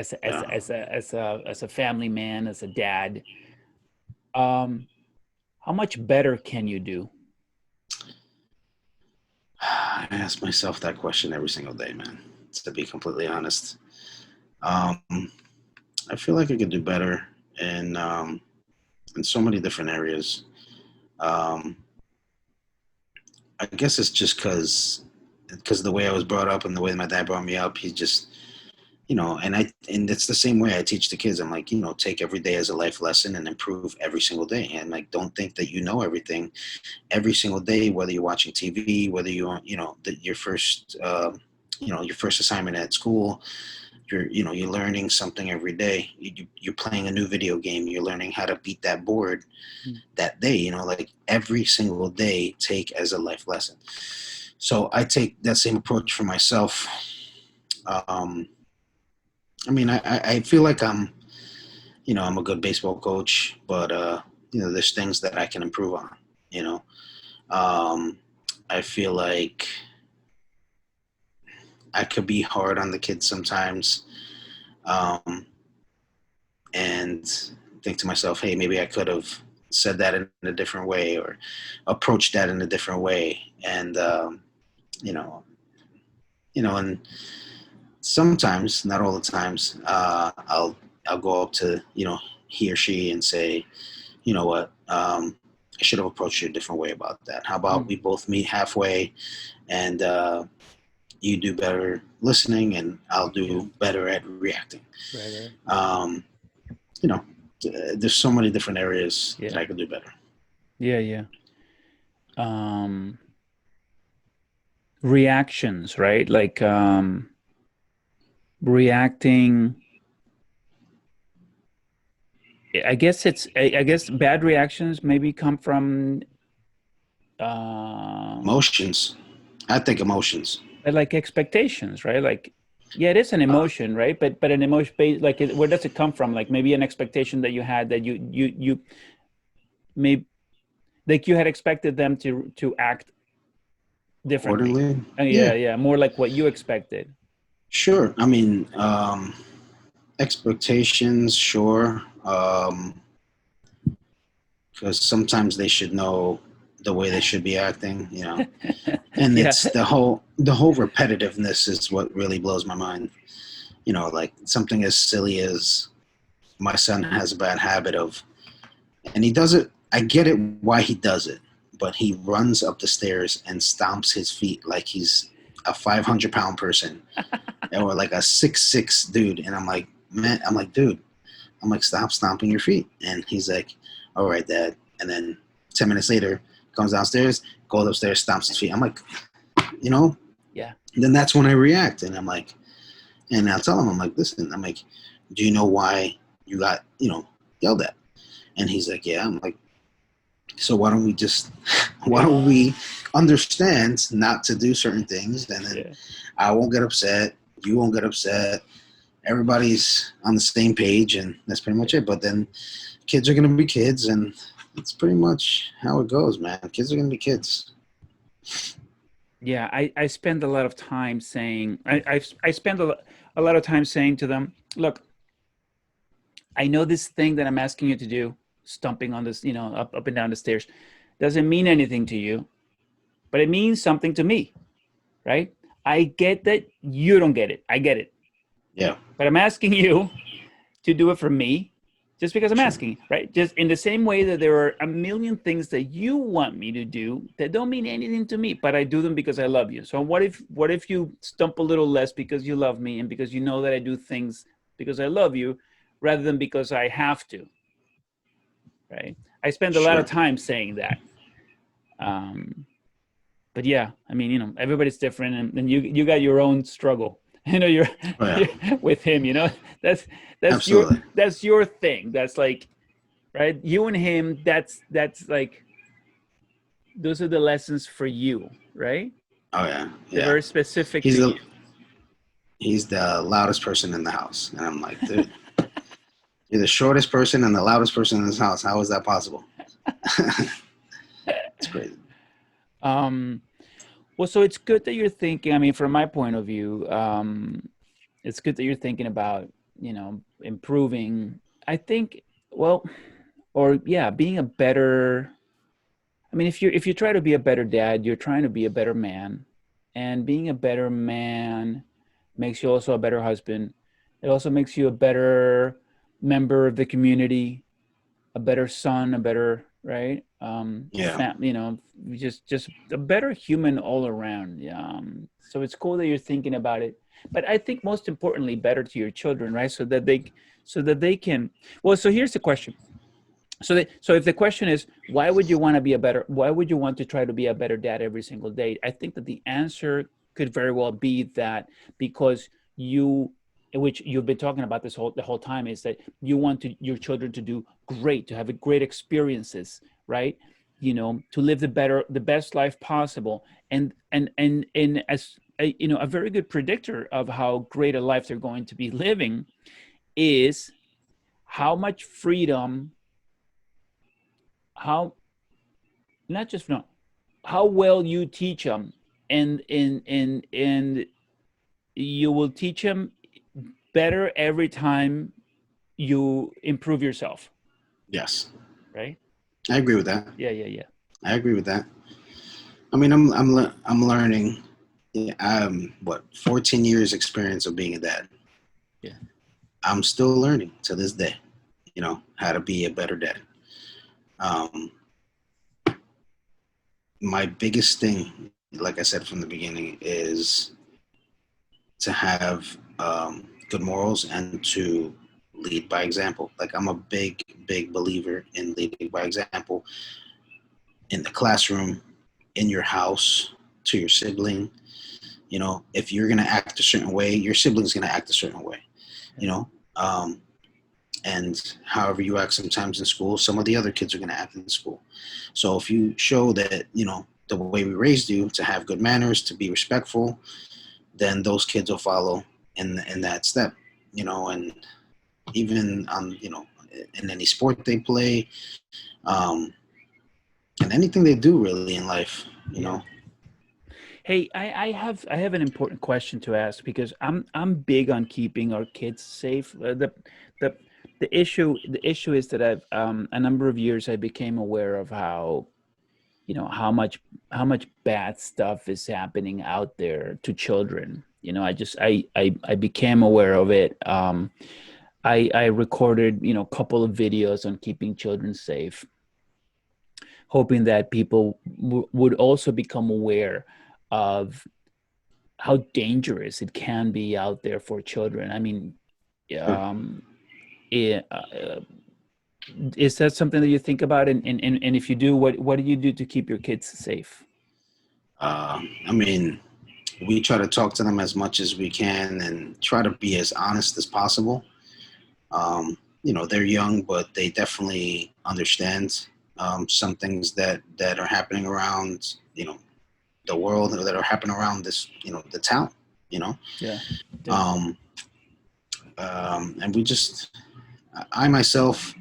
as a family man, as a dad. Um, how much better can you do? I ask myself that question every single day, man. To be completely honest, um, I feel like I could do better in so many different areas. Um, I guess it's just because of the way I was brought up and the way my dad brought me up. He just and it's the same way I teach the kids. I'm like, take every day as a life lesson and improve every single day. And like, don't think that you know everything every single day, whether you're watching TV, whether you want, your first, your first assignment at school, you're learning something every day. You're playing a new video game. You're learning how to beat that board Mm. that day. Like every single day, take as a life lesson. So I take that same approach for myself. Um, I feel like I'm a good baseball coach, but there's things that I can improve on. You know, um, I feel like I could be hard on the kids sometimes, um, and think to myself, hey, maybe I could have said that in a different way or approached that in a different way, and you know, and sometimes, not all the times, I'll go up to he or she and say, you know what, I should have approached you a different way about that. How about Mm. we both meet halfway, and you do better listening, and I'll Yeah. do better at reacting. Right. Right. Um, you know, there's so many different areas that Yeah. I could do better. Yeah. Yeah. Um, reactions, right? Like reacting. I guess bad reactions maybe come from um Emotions. I think emotions. like expectations, right? Like, yeah, it is an Uh, emotion, right? But an emotion based, like, where does it come from? Like maybe an expectation that you had that you maybe like you had expected them to act differently. Accordingly, Yeah, yeah, yeah, more like what you expected. sure. Expectations, sure. Because sometimes they should know the way they should be acting, and Yeah. it's the whole repetitiveness is what really blows my mind. Like something as silly as my son has a bad habit of, and he does it. I get it why he does it, but he runs up the stairs and stomps his feet like he's a 500-pound person or like a 6'6" dude. And I'm like, man, I'm like, dude, I'm like, stop stomping your feet. And he's like, all right, dad. And then 10 minutes later, comes downstairs, goes upstairs, stomps his feet. I'm like, you know, Yeah. then that's when I react. And I'm like, and I'll tell him, I'm like, listen, I'm like, do you know why you got, yelled at? And he's like, yeah. I'm like, so why Yeah. don't we understand not to do certain things? And then Yeah. I won't get upset. You won't get upset. Everybody's on the same page, and that's pretty much it. But then kids are going to be kids, and it's pretty much how it goes, man. Kids are going to be kids. Yeah, I spend a lot of time saying I spend a lot of time saying to them, look, I know this thing that I'm asking you to do, stumping on this, up and down the stairs, doesn't mean anything to you, but it means something to me, right? I get that you don't get it. I get it. Yeah, But I'm asking you to do it for me just because I'm sure. asking, right? Just in the same way that there are a million things that you want me to do that don't mean anything to me, but I do them because I love you. So what if you stump a little less because you love me and because you know that I do things because I love you rather than because I have to, right? I spend a lot of Sure. time saying that. Um, but yeah, I mean, everybody's different, and you got your own struggle. You're, Oh, yeah, you're with him. That's that's your absolutely. that's your thing. That's like, right. You and him. That's like those are the lessons for you, right? Oh, yeah, They're yeah. very specific He's to the you. he's the loudest person in the house, and I'm like, dude, you're the shortest person and the loudest person in this house. How is that possible? It's crazy. Um, well, so it's good that you're thinking. I mean, from my point of view, it's good that you're thinking about, improving. I think, well, or yeah, being a better. I mean, if you try to be a better dad, you're trying to be a better man, and being a better man makes you also a better husband. It also makes you a better member of the community, a better son, a better, right, Yeah, just a better human all around. So it's cool that you're thinking about it, but I think most importantly, better to your children, right? So that they can. Well, so here's the question. So if the question is why would you want to try to be a better dad every single day? I think that the answer could very well be that because you which you've been talking about the whole time, is that you want your children to do great, to have a great experiences, right? To live the best life possible. And as a very good predictor of how great a life they're going to be living is how much freedom, how not just no, how well you teach them, and you will teach them better every time you improve yourself, Yes, right? I agree with that. Yeah, yeah, yeah, I agree with that. I mean, I'm learning. Yeah, I'm what 14 years experience of being a dad. yeah. I'm still learning to this day. How to be a better dad. Um, my biggest thing, like I said from the beginning, is to have good morals and to lead by example. Like I'm a big believer in leading by example in the classroom, in your house, to your sibling. If you're gonna act a certain way, your sibling's gonna act a certain way. You Yeah. know, um, and however you act sometimes in school, some of the other kids are gonna act in school. So if you show that the way we raised you to have good manners, to be respectful, then those kids will follow in that step. And even on in any sport they play, um, and anything they do really in life. Yeah. Hey, I have an important question to ask, because I'm big on keeping our kids safe. The the issue is that I've a number of years I became aware of how much bad stuff is happening out there to children. I became aware of it. I recorded a couple of videos on keeping children safe, hoping that people would also become aware of how dangerous it can be out there for children. I mean, um, is that something that you think about? And if you do, what do you do to keep your kids safe? I mean, we try to talk to them as much as we can and try to be as honest as possible. They're young, but they definitely understand some things that are happening around the world, or that are happening around this the town. You know, Yeah, yeah, um, and I myself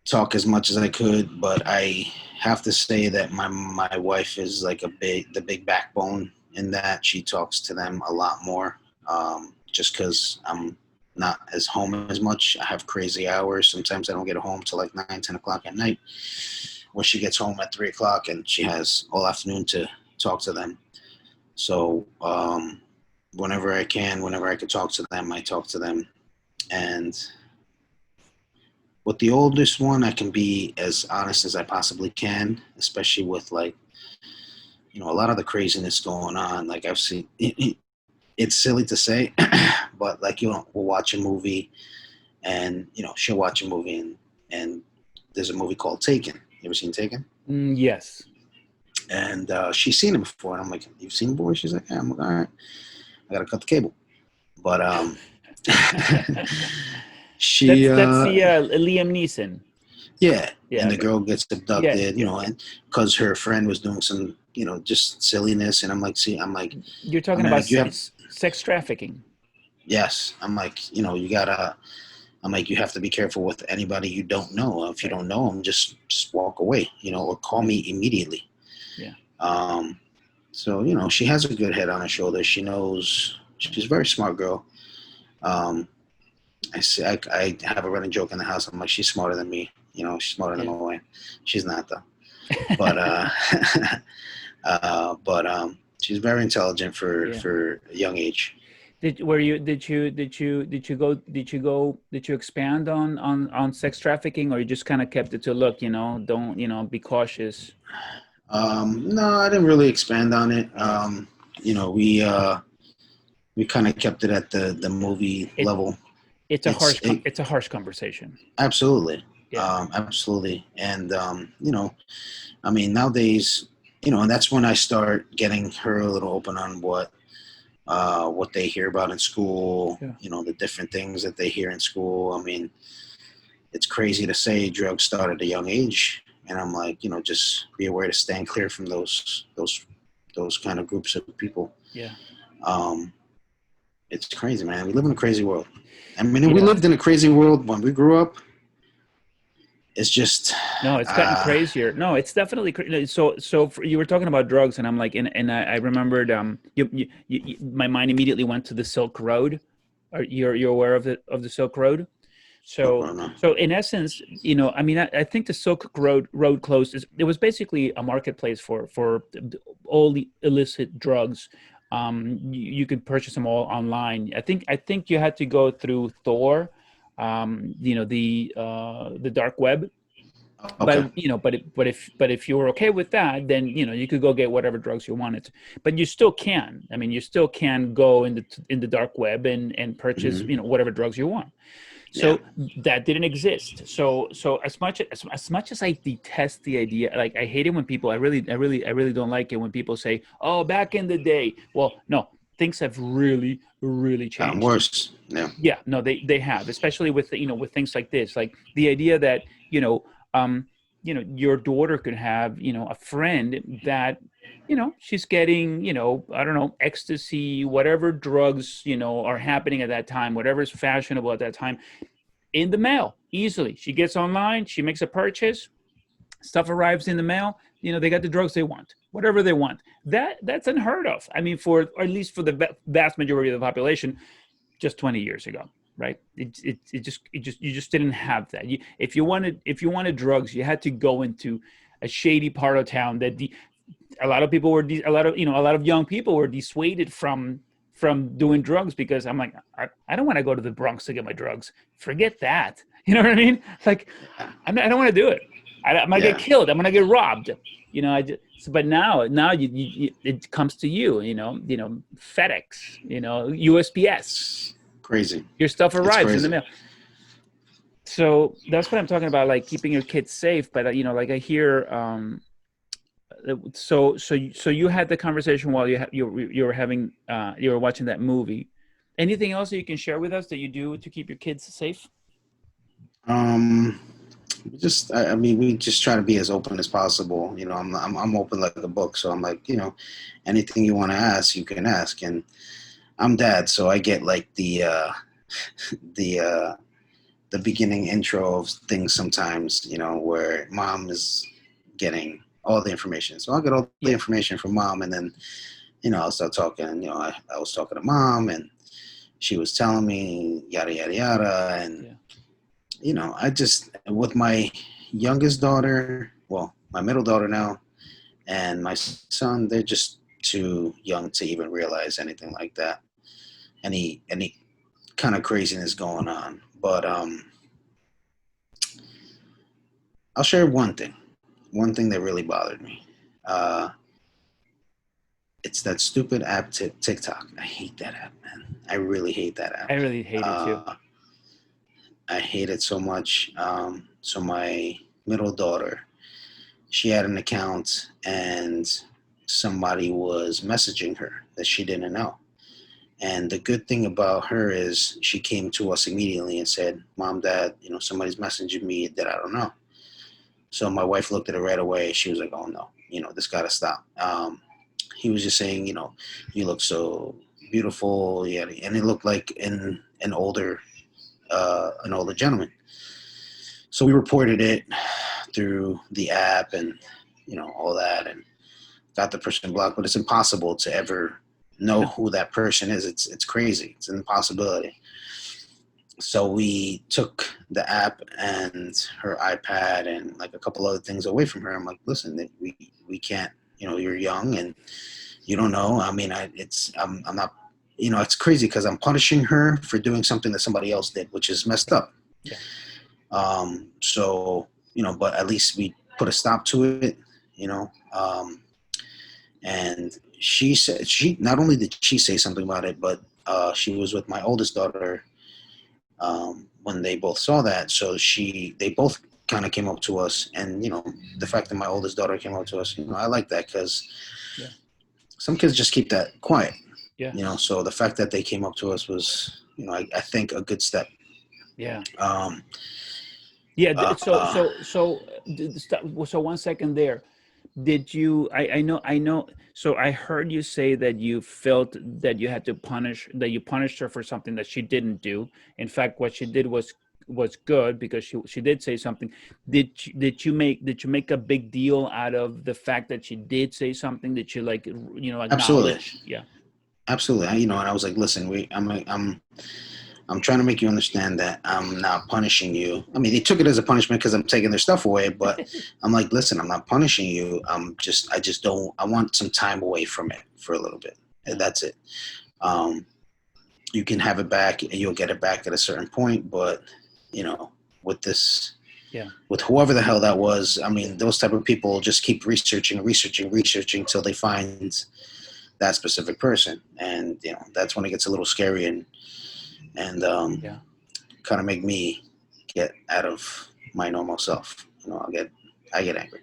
talk as much as I could, but I have to say that my wife is like the big backbone in that. She talks to them a lot more, just because I'm not as home as much. I have crazy hours. Sometimes I don't get home till like 9, 10 o'clock at night. When she gets home at 3 o'clock, and she has all afternoon to talk to them. So whenever I can, whenever I could talk to them, I talk to them. And with the oldest one, I can be as honest as I possibly can, especially with like a lot of the craziness going on. Like I've seen, it's silly to say, but like we'll watch a movie, and she'll watch a movie, and there's a movie called Taken. You ever seen Taken? yes. And she's seen it before, and I'm like, "You've seen it before?" She's like, "Yeah." I'm like, "All right, I gotta cut the cable." But she That's the Liam Neeson. yeah, Yeah, and the okay. girl gets Yes, abducted, yes, yes. and because her friend was doing some, just silliness, and I'm like, see, You're talking I'm about like, you have, sex trafficking. yes, I'm like, you gotta, I'm like, you have to be careful with anybody you don't know. If you Right, don't know them, just walk away, or call right. me immediately. Yeah, Um, so she has a good head on her shoulders. She knows. She's a very smart girl. Um, I say I have a running joke in the house. I'm like, she's smarter than me. She's smarter than yeah. my wife. She's not though. But she's very intelligent for Yeah. for a young age. Did you expand on sex trafficking, or you just kind of kept it to, look, don't, be cautious? No, I didn't really expand on it. All right. You know, we uh, we kind of kept it at the movie It level. it's a It's harsh it, it's a harsh conversation. absolutely, Yeah. absolutely, and I mean nowadays, and that's when I start getting her a little open on what what they hear about in school, Yeah. the different things that they hear in school. I mean, it's crazy to say drugs start at a young age, and I'm like, just be aware to stand clear from those kind of groups of people. Yeah. Um, it's crazy, man. We live in a crazy world. I mean, we Yeah. lived in a crazy world when we grew up. It's just, No, it's gotten uh, crazier. No, it's definitely you were talking about drugs, and I'm like, and I remembered, my mind immediately went to the Silk Road. You're aware of the Silk Road? oh, So, no. in essence, I mean, I think the Silk Road closed. It was basically a marketplace for all the illicit drugs. You could purchase them all online. I think you had to go through Thor, the dark web. Okay. But if you were okay with that, then you could go get whatever drugs you wanted. But you still can. I mean, you still can go in the dark web and purchase Hmm. whatever drugs you want. Yeah. So that didn't exist. So as much as I detest the idea, like I hate it when people, I really don't like it when people say, "Oh, back in the day." Well, no, things have really, really Gotten changed. worse. Yeah. Yeah, no, they have, especially with things like this, like the idea that um, your daughter could have a friend that she's getting I don't know, ecstasy, whatever drugs are happening at that time, whatever's fashionable at that time, in the mail easily. She gets online, she makes a purchase, stuff arrives in the mail. They got the drugs they want, whatever they want. That's unheard of. I mean, or at least for the vast majority of the population, just 20 years ago, right? You just didn't have that. If you wanted drugs, you had to go into a shady part of town that a lot of people were a lot of young people were dissuaded from doing drugs, because I'm like, I don't want to go to the Bronx to get my drugs. Forget that. You know what I mean? It's like, Yeah. I don't want to do it. I'm gonna get Yeah. killed. I'm gonna get robbed. But now it comes to FedEx, USPS. It's crazy. Your stuff It's arrives in the crazy. mail. So that's what I'm talking about, like keeping your kids safe. But like I hear, so you had the conversation while you were having you were watching that movie. Anything else that you can share with us that you do to keep your kids safe? Um, I mean, we just try to be as open as possible. I'm open like a book. So I'm like, anything you want to ask, you can ask. And I'm dad, so I get like the the beginning intro of things sometimes. Where mom is getting all the information. So I'll get all the Yeah, information from mom, and then I'll start talking. I was talking to mom, and she was telling me yada yada yada, and yeah, I just with my youngest daughter, well, my middle daughter now, and my son, they're just too young to even realize anything like that. Any kind of craziness going on. But I'll share one thing. One thing that really bothered me. Uh, it's that stupid app TikTok. I hate that app, man. I really hate that I app. really hate it too. I hate it so much. So my middle daughter, she had an account, and somebody was messaging her that she didn't know. And the good thing about her is she came to us immediately and said, "Mom, Dad, somebody's messaging me that I don't know." So my wife looked at it right away. She was like, "Oh no, this got to stop." He was just saying, "You look so beautiful," yeah, and it looked like an older gentleman. So we reported it through the app and all that, and got the person blocked. But it's impossible to ever know No, who that person is. It's crazy. It's an impossibility. So we took the app and her iPad and like a couple other things away from her. I'm like, listen, we can't. You're young and you don't know. I mean, I'm not. It's crazy because I'm punishing her for doing something that somebody else did, which is messed yeah, up. yeah, So but at least we put a stop to it. You know, and she said she not only did she say something about it, but she was with my oldest daughter when they both saw that. So they both kind of came up to us, and the fact that my oldest daughter came up to us, I like that because yeah, some kids just keep that quiet. Yeah. So the fact that they came up to us was, I think a good step. Yeah. Um, Yeah. uh, uh, So 1 second there. Did you, I know, so I heard you say that you felt that you had to punish, that you punished her for something that she didn't do. In fact, what she did was good because she did say something. Did you make a big deal out of the fact that she did say something? Did you like, Absolutely, acknowledge? Yeah. absolutely. And I was like, listen, I'm trying to make you understand that I'm not punishing you. I mean, they took it as a punishment because I'm taking their stuff away, but I'm like, listen, I'm not punishing you. I just don't. I want some time away from it for a little bit. Yeah. That's it. Um, you can have it back, and you'll get it back at a certain point, but you know, with this, Yeah. with whoever the hell that was, I mean, those type of people just keep researching till they find that specific person, and that's when it gets a little scary and Yeah. kind of make me get out of my normal self. I get angry.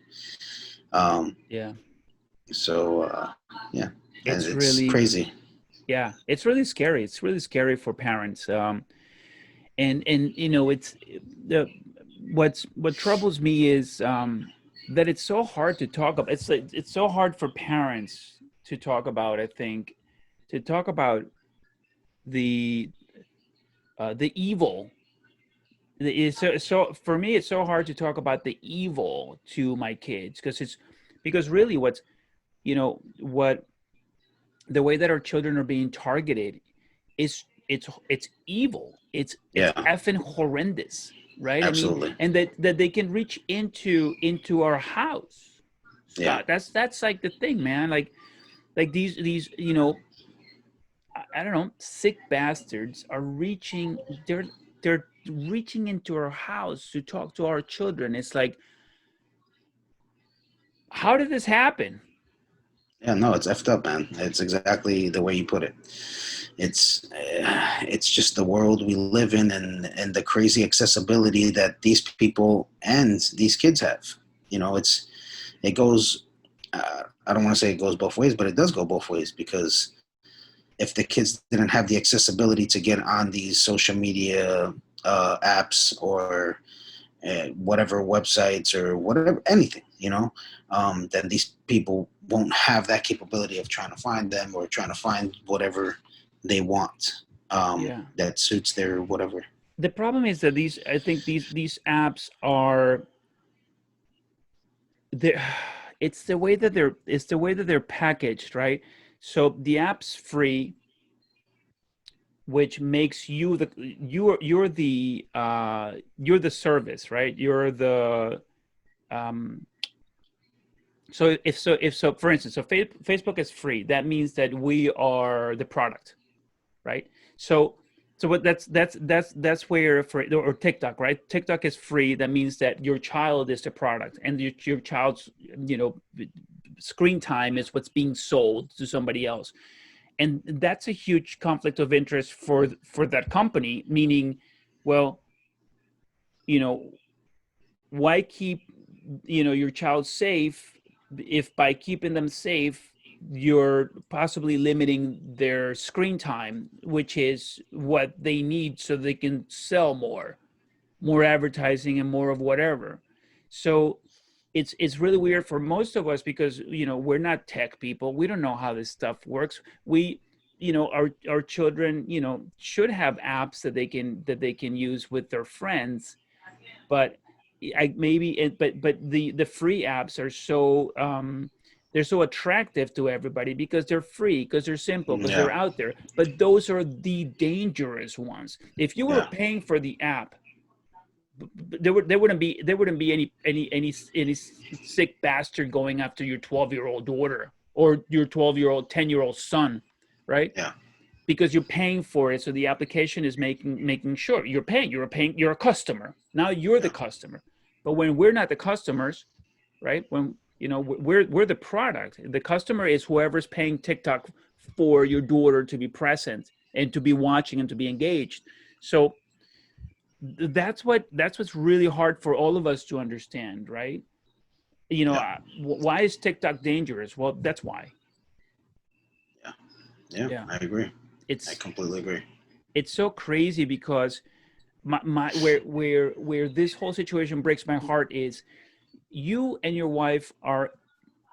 Um, Yeah. so yeah, and It's it's really, crazy. yeah, it's really scary. It's really scary for parents. And it's the what troubles me is that it's so hard to talk about. It's so hard for parents to talk about. I think to talk about the the evil. So for me, it's so hard to talk about the evil to my kids because really what the way that our children are being targeted is it's evil. It's Yeah, effing horrendous, right? I mean, absolutely. and that they can reach into our house, Yeah, Scott. That's like the thing, man. Like these I don't know, sick bastards are reaching. They're reaching into our house to talk to our children. It's like, how did this happen? yeah. No, it's effed up, man. It's exactly the way you put it. It's just the world we live in, and the crazy accessibility that these people and these kids have. It goes. I don't want to say it goes both ways, but it does go both ways because if the kids didn't have the accessibility to get on these social media apps or whatever websites or whatever anything, then these people won't have that capability of trying to find them or trying to find whatever they want Yeah. that suits their whatever. The problem is that I think these apps are they're it's the way that they're packaged, right? So the app's free, which makes you you're the service, right? You're the um so for instance, so Facebook is free. That means that we are the product, right? So what that's where for or TikTok, right? TikTok is free. That means that your child is the product, and your child's you know screen time is what's being sold to somebody else, and that's a huge conflict of interest for that company. Meaning, well, you know, why keep your child safe if by keeping them safe you're possibly limiting their screen time, which is what they need so they can sell more advertising and more of whatever. So it's really weird for most of us because we're not tech people. We don't know how this stuff works. We our children should have apps that they can use with their friends, but I maybe it, but the free apps are so they're so attractive to everybody because they're free, because they're simple, because they're Yeah, out there. But those are the dangerous ones. If you were yeah, paying for the app, there wouldn't be any sick bastard going after your 12-year-old daughter or your 12-year-old 10-year-old son, right? yeah, Because you're paying for it. So the application is making sure you're a customer. Now you're the yeah, customer. But when we're not the customers, right? When we're the product. The customer is whoever's paying TikTok for your daughter to be present and to be watching and to be engaged. So that's what's really hard for all of us to understand, right? yeah, Why is TikTok dangerous? Well, that's why. yeah. Yeah, Yeah. I agree. I It's completely agree. it's so crazy because my where this whole situation breaks my heart is you and your wife are,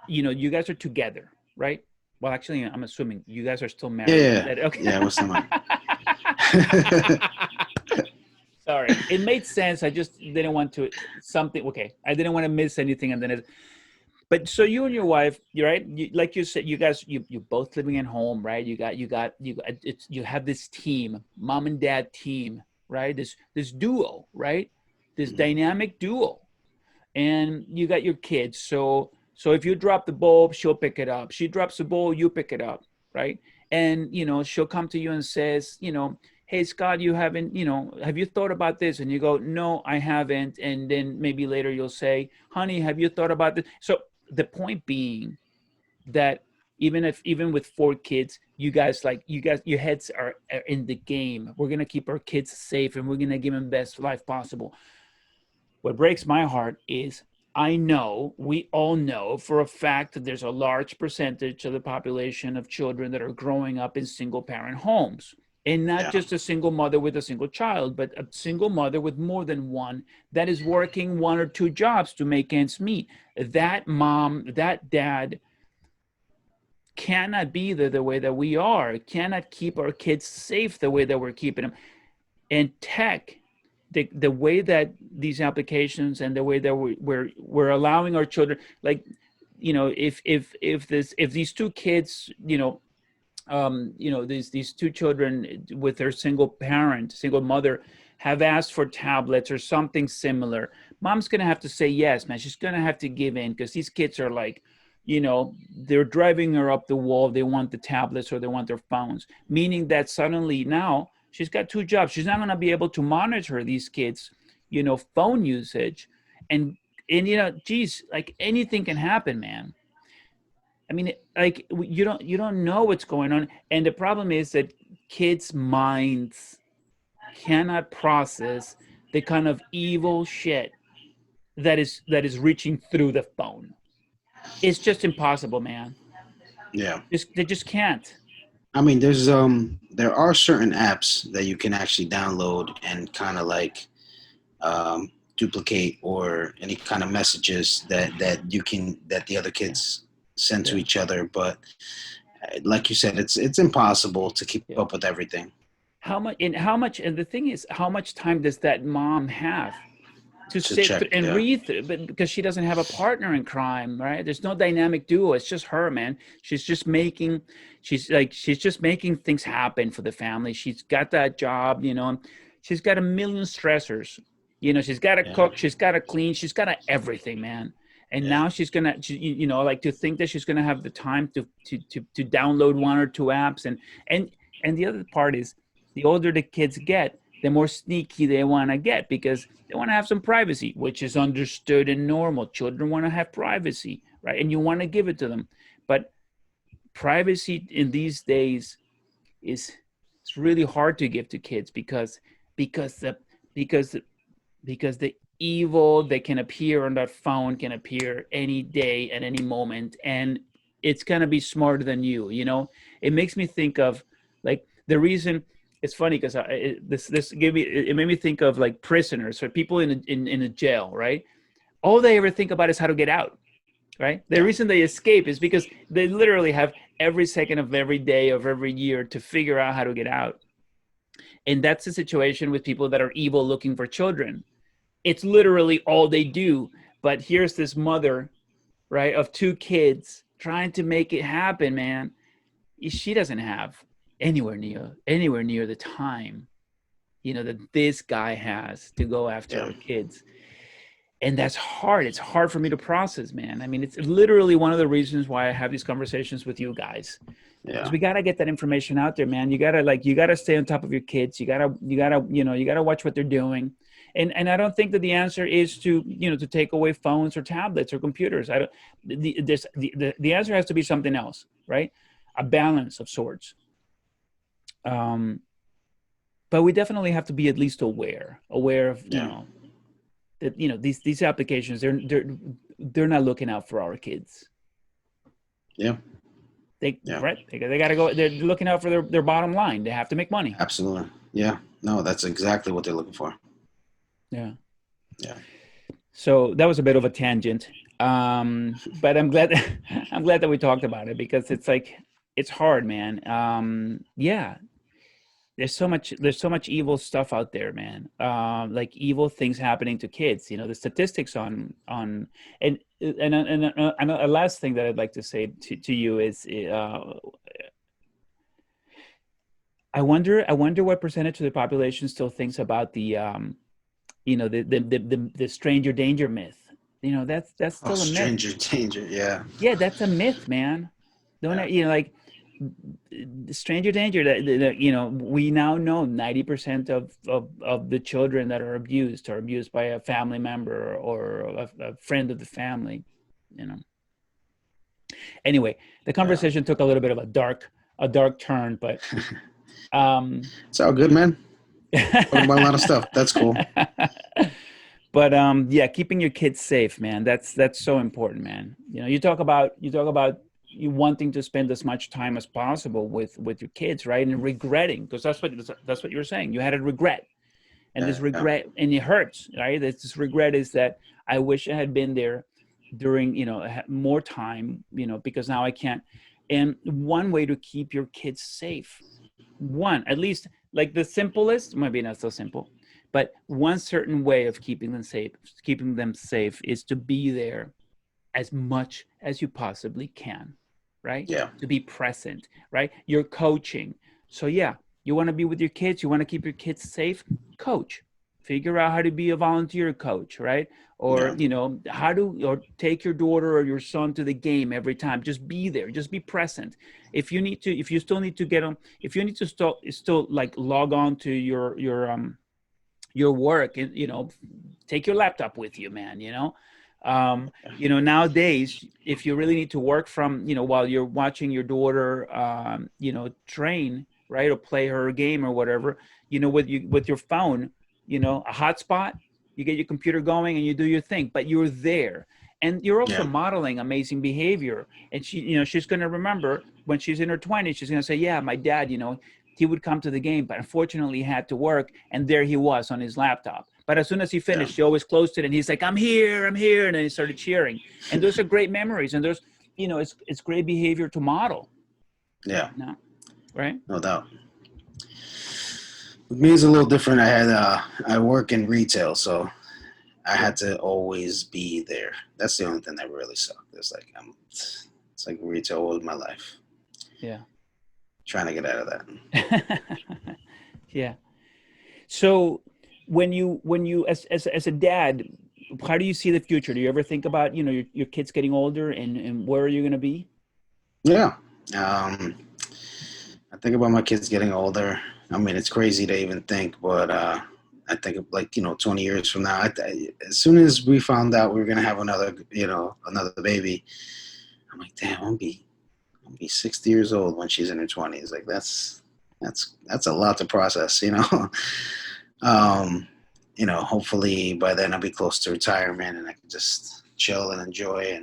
you guys are together, right? Well, actually, I'm assuming you guys are still Yeah, married. Is yeah, that okay? yeah. What's the money? Sorry, it made sense. I just didn't want to something. Okay, I didn't want to miss anything, and then but so you and your wife, you're right. Like you said, you guys, you both living at home, right? You have this team, mom and dad team, right? This duo, right? This Mhm. dynamic duo, and you got your kids. So if you drop the bulb, she'll pick it up. She drops the bulb, you pick it up, right? And she'll come to you and says, hey Scott, you haven't, have you thought about this? And you go, no, I haven't. And then maybe later you'll say, honey, have you thought about this? So the point being that even with 4 kids, you guys your heads are in the game. We're gonna keep our kids safe and we're gonna give them the best life possible. What breaks my heart is I know, we all know for a fact that there's a large percentage of the population of children that are growing up in single parent homes. And not Yeah, just a single mother with a single child, but a single mother with more than one that is working 1 or 2 jobs to make ends meet. That mom, that dad cannot be there the way that we are, cannot keep our kids safe the way that we're keeping them. And tech, the way that these applications and the way that we're allowing our children, like, if these 2 kids, these 2 children with their single parent, single mother, have asked for tablets or something similar, mom's gonna have to say yes, man. She's gonna have to give in because these kids are like, they're driving her up the wall. They want the tablets or they want their phones, meaning that suddenly now she's got 2 jobs. She's not gonna be able to monitor these kids, phone usage, and geez, like anything can happen, man. I mean, like you don't know what's going on, and the problem is that kids' minds cannot process the kind of evil shit that is reaching through the phone. It's just impossible, man. yeah. They just can't. I mean, there are certain apps that you can actually download and kind of like duplicate or any kind of messages that the other kids send to Yeah, each other. But like you said, it's impossible to keep yeah. up with everything. And the thing is, how much time does that mom have to To sit check. and Yeah, read through, but because she doesn't have a partner in crime, right? There's no dynamic duo. It's just her, man. She's just making things happen for the family. She's got that job, she's got a million stressors. She's got to yeah, cook, she's got to clean, she's got to everything, man. And yeah, now like to think that she's gonna have the time to download 1 or 2 apps, and the other part is the older the kids get, the more sneaky they want to get because they want to have some privacy, which is understood and normal. Children want to have privacy, right? And you want to give it to them. But privacy in these days is it's really hard to give to kids because the because because the evil that can appear on that phone can appear any day at any moment, and it's going to be smarter than you. It makes me think of, like, the reason. It's funny because this gave me it made me think of, like, prisoners or people in a jail, right? All they ever think about is how to get out, right? The yeah, reason they escape is because they literally have every second of every day of every year to figure out how to get out. And that's the situation with people that are evil looking for children. It's literally all they do. But here's this mother, right, of 2 kids trying to make it happen, man. She doesn't have anywhere near the time, that this guy has to go after yeah, our kids. And that's hard. It's hard for me to process, man. I mean, it's literally one of the reasons why I have these conversations with you guys, because yeah, we got to get that information out there, man. You got to stay on top of your kids. You got to watch what they're doing. And I don't think that the answer is to take away phones or tablets or computers. I don't the answer has to be something else, right? A balance of sorts. Um but we definitely have to be at least aware of, yeah, that, these applications, they're not looking out for our kids. yeah. They Yeah, right. They got to go. They're looking out for their bottom line. They have to make money. absolutely. Yeah, no, that's exactly what they're looking for. Yeah. Yeah, So that was a bit of a tangent. But I'm glad I'm glad that we talked about it because it's like it's hard, man. Yeah, there's so much evil stuff out there, man. Like evil things happening to kids. You know, the statistics on and a last thing that I'd like to say to you is I wonder what percentage of the population still thinks about the the stranger danger myth. You know, that's oh, still a myth. stranger danger. Yeah, Yeah, that's a myth, man. Don't yeah, you know, like stranger danger that you know, we now know 90% of the children that are abused by a family member or a friend of the family, you know. Anyway, the yeah. conversation took a little bit of a dark turn, but um It's all good, man. Talking about a lot of stuff. That's cool. but yeah, keeping your kids safe, man, that's so important, man. You know, you talk about you wanting to spend as much time as possible with your kids, right? And regretting, because that's what you were saying, you had a regret, and this Yeah, regret, and it hurts, right? This regret is that I wish I had been there during, you know, I had more time, you know, because now I can't. And one way to keep your kids safe, one at least, like the simplest, maybe not so simple, but one certain way of keeping them safe is to be there as much as you possibly can, right? yeah, To be present, right? You're coaching. So, yeah, you want to be with your kids, you want to keep your kids safe, coach. Figure out how to be a volunteer coach, right? Or, yeah, you know, how to, or take your daughter or your son to the game every time. Just be there, just be present. If you need to, if you still need to get on, if you need to still like log on to your work, and you know, take your laptop with you, man. You know, nowadays, if you really need to work from, you know, while you're watching your daughter, you know, train, right, or play her game or whatever, you know, with your phone, you know, a hotspot, you get your computer going and you do your thing, but you're there. And you're also yeah, modeling amazing behavior. And she, you know, she's going to remember when she's in her 20s, she's going to say, yeah, my dad, you know, he would come to the game, but unfortunately he had to work, and there he was on his laptop. But as soon as he yeah, finished, he always closed it, and he's like, I'm here," and then he started cheering. And those are great memories, and there's, you know, it's great behavior to model. yeah. No, right? No doubt. With me, it's a little different. I work in retail, so I Yeah, had to always be there. That's the only thing that really sucked. It's like retail was my life. yeah, Trying to get out of that. yeah. So when you as a dad, how do you see the future? Do you ever think about, you know, your kids getting older, and where are you going to be? Yeah. Um, I think about my kids getting older. I mean, it's crazy to even think, but I think of, like, 20 years from now. As soon as we found out we were gonna have another baby, I'm like, damn, I'll be 60 years old when she's in her 20s. Like that's a lot to process, you know. um, Hopefully by then I'll be close to retirement and I can just chill and enjoy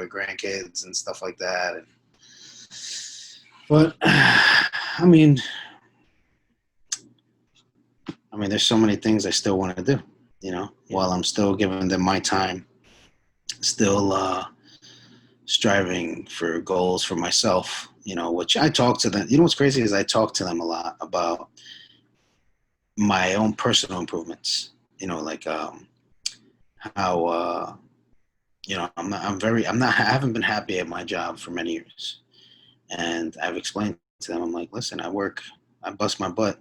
grandkids and stuff like that. But I mean, there's so many things I still want to do, Yeah. while I'm still giving them my time, still striving for goals for myself, which I talk to them. What's crazy is I talk to them a lot about my own personal improvements, like how, I haven't been happy at my job for many years. And I've explained to them, I'm like, listen, I bust my butt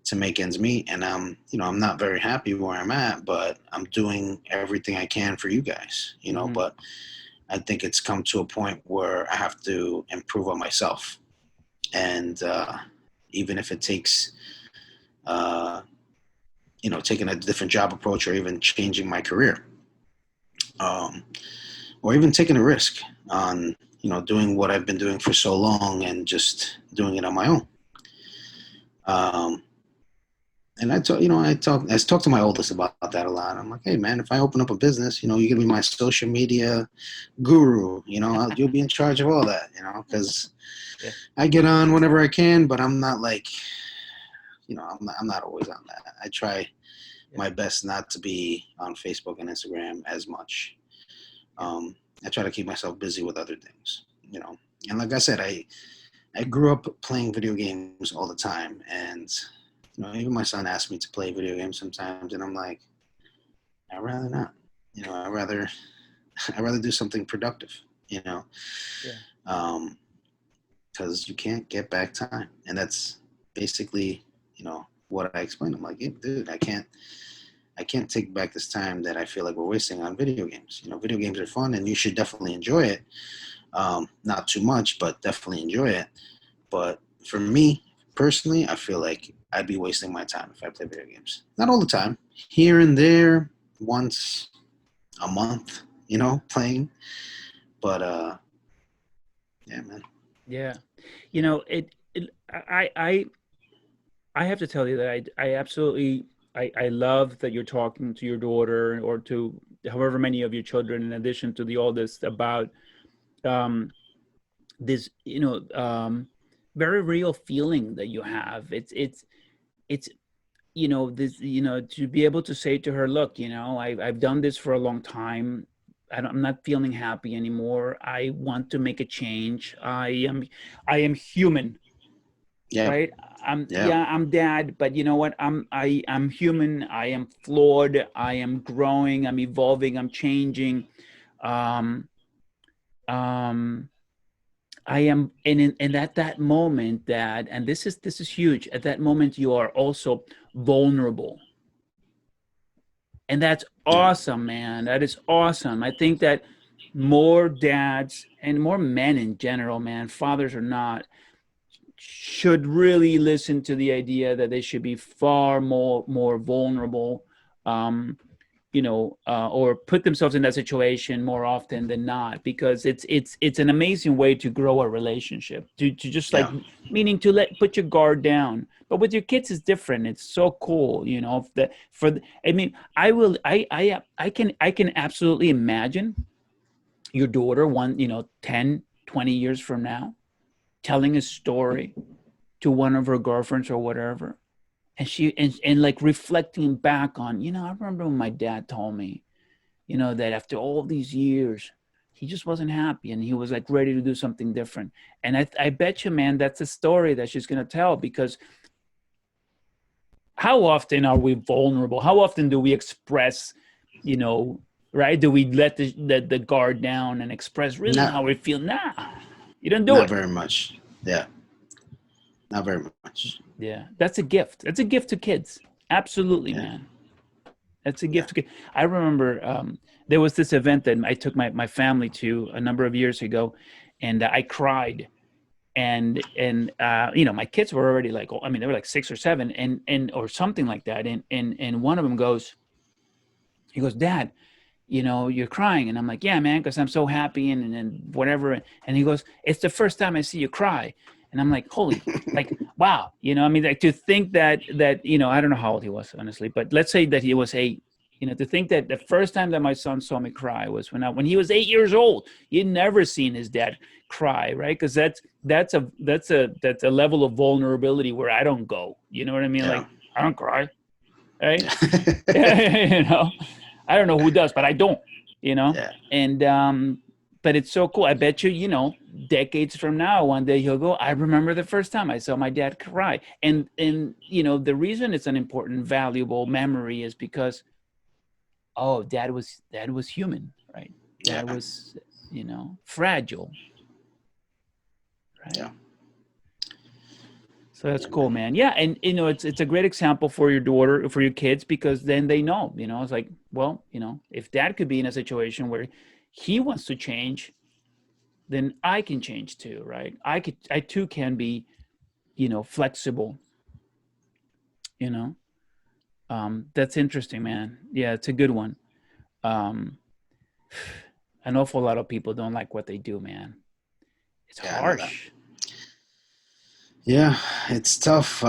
to make ends meet, and I'm not very happy where I'm at, but I'm doing everything I can for you guys, Hmm. but I think it's come to a point where I have to improve on myself. And even if it takes, uh, taking a different job approach or even changing my career, um, or even taking a risk on, doing what I've been doing for so long and just doing it on my own. Um, And I talk to my oldest about that a lot. I'm like, hey man, if I open up a business, you can be my social media guru. You'll be in charge of all that. Because Yeah, I get on whenever I can, but I'm not like, I'm not always on that. I try yeah, my best not to be on Facebook and Instagram as much. yeah, Um, I try to keep myself busy with other things. And like I said, I grew up playing video games all the time, and even my son asks me to play video games sometimes, and I'm like, I'd rather not. I'd rather do something productive. You know, yeah, um, because you can't get back time, and that's basically what I explained. I'm like, yeah, dude, I can't take back this time that I feel like we're wasting on video games. Video games are fun, and you should definitely enjoy it. Not too much, but definitely enjoy it. But for me personally, I feel like I'd be wasting my time if I play video games. Not all the time, here and there, once a month, playing. But yeah, man. yeah. I have to tell you that I absolutely I love that you're talking to your daughter or to however many of your children, in addition to the oldest, about um, this, very real feeling that you have. It's this, to be able to say to her, look, I've done this for a long time. I'm not feeling happy anymore. I want to make a change. I am human, Yeah, right? yeah, Yeah, I'm dad, but you know what? I'm human. I am flawed. I am growing. I'm evolving. I'm changing. Um, um, I am, and at that moment, dad, and this is huge. At that moment, you are also vulnerable, and that's yeah, awesome, man. That is awesome. I think that more dads and more men in general, man, fathers or not, should really listen to the idea that they should be far more vulnerable, um, or put themselves in that situation more often than not, because it's an amazing way to grow a relationship, to just like, yeah, meaning to put your guard down. But with your kids it's different. It's so cool, I mean, I can absolutely imagine your daughter 10, 20 years from now telling a story to one of her girlfriends or whatever, and and like reflecting back on, I remember when my dad told me, that after all these years he just wasn't happy and he was like ready to do something different. And I bet you, man, that's a story that she's going to tell, because how often are we vulnerable? How often do we express, you know right? Do we let the guard down and express really not how we feel? Nah, you don't do not it. very much. Yeah, not very much. Yeah, that's a gift. That's a gift to kids. Absolutely, Yeah, man. That's a yeah, gift to kids. I remember, there was this event that I took my family to a number of years ago, and I cried. And my kids were already like, oh, I mean, they were like 6 or 7, and or something like that. And one of them he goes, Dad, you're crying. And I'm like, yeah, man, because I'm so happy and whatever. And he goes, it's the first time I see you cry. And I'm like, holy, like, wow. I mean, like, to think that, I don't know how old he was, honestly, but let's say that he was 8. To think that the first time that my son saw me cry was when he was 8 years old. He'd never seen his dad cry, right? Because that's a level of vulnerability where I don't go. You know what I mean? yeah, Like, I don't cry, right? yeah, you know I don't know who does, but I don't. you know yeah, and but it's so cool. I bet you, decades from now, one day he'll go, I remember the first time I saw my dad cry. And the reason it's an important, valuable memory is because, oh, dad was human, right? Dad yeah, was, fragile, right? yeah, So that's yeah, cool, man. man. Yeah, and it's a great example for your daughter, for your kids, because then they know, it's like, well, if dad could be in a situation where he wants to change, then I can change too, right? I too can be, flexible, you know. That's interesting, man. Yeah, it's a good one. Um, an awful lot of people don't like what they do, man. It's Yeah, I know that. harsh. Yeah, it's tough.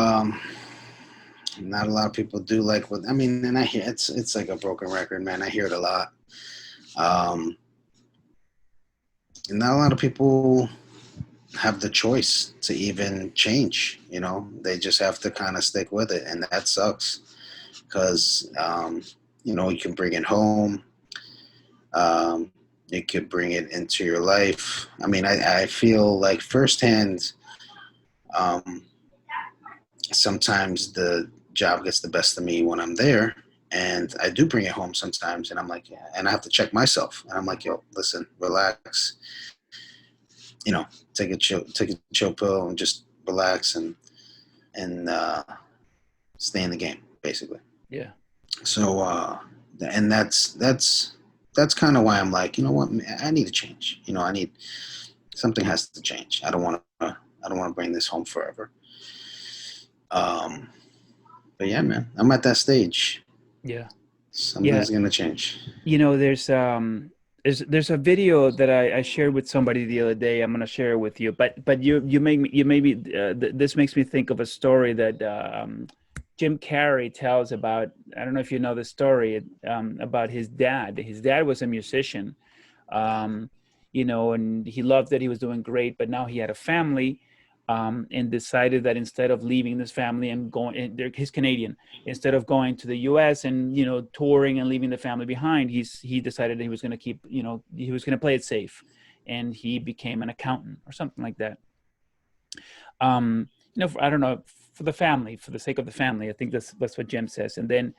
Not a lot of people do like what I mean, and I hear it's like a broken record, man. I hear it a lot. Um, and not a lot of people have the choice to even change. You know, they just have to kind of stick with it, and that sucks because you know, you can bring it home. Um, you could bring it into your life. I mean, I feel like firsthand. Um, Sometimes the job gets the best of me when I'm there, and I do bring it home sometimes, and I'm like, yeah, and I have to check myself, and I'm like, yo, listen, relax, you know, take a chill pill, and just relax and stay in the game, basically. Yeah. So, and that's kind of why I'm like, you know what, I need to change. You know, I need something has to change. I don't want to bring this home forever. Um, but yeah, man, I'm at that stage. Yeah. Yeah. Something's gonna change. You know, there's a video that I shared with somebody the other day. I'm gonna share it with you. But you make me you maybe this makes me think of a story that Jim Carrey tells about. I don't know if you know the story about his dad. His dad was a musician, um, you know, and he loved that he was doing great, but now he had a family, and decided that instead of leaving this family and going, and he's Canadian, instead of going to the U.S. and touring and leaving the family behind, he decided that he was going to keep, he was going to play it safe, and he became an accountant or something like that. I don't know, for the family, for the sake of the family. I think that's what Jim says. And then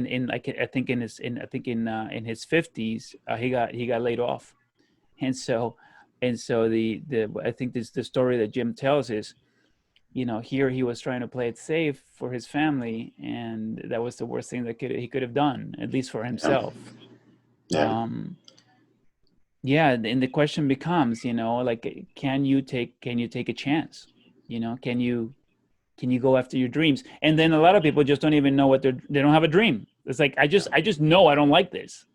in like I think in his 50s, he got laid off. And so the I think this the story that Jim tells is, here he was trying to play it safe for his family, and that was the worst thing that he could have done, at least for Yeah, himself. yeah, um yeah, and the question becomes, like, can you take a chance? Can you go after your dreams? And then a lot of people just don't even know they don't have a dream. It's like, yeah, I just know I don't like this,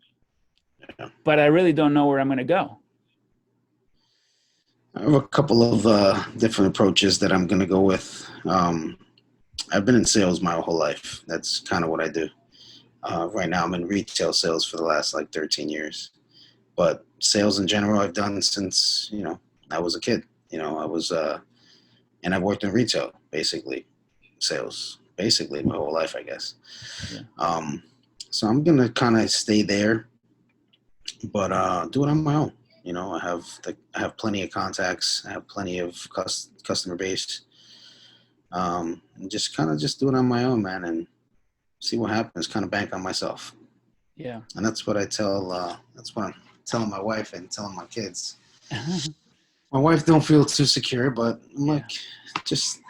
yeah. but I really don't know where I'm going to go. I have a couple of different approaches that I'm gonna go with. I've been in sales my whole life. That's kind of what I do. Right now, I'm in retail sales for the last like 13 years. But sales in general, I've done since I was a kid. I was and I've worked in retail, basically sales, basically my whole life, I guess. Yeah. Um, so I'm gonna kind of stay there, but do it on my own. I have plenty of contacts. I have plenty of customer base. And just do it on my own, man, and see what happens. Kind of bank on myself, Yeah. and that's what I tell. That's what I'm telling my wife and telling my kids. My wife don't feel too secure, but I'm Yeah. like, just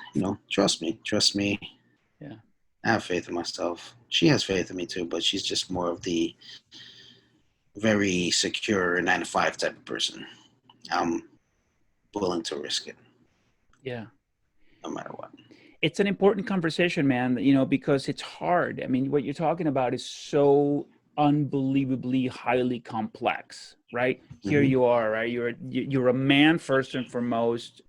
trust me. Yeah. I have faith in myself. She has faith in me too, but she's just more of the very secure 9 to 5 type of person. I'm willing to risk it Yeah. no matter what. It's an important conversation, man, because it's hard. I mean, what you're talking about is so unbelievably highly complex, right? Here Hmm. you are, right? You're a man first and foremost,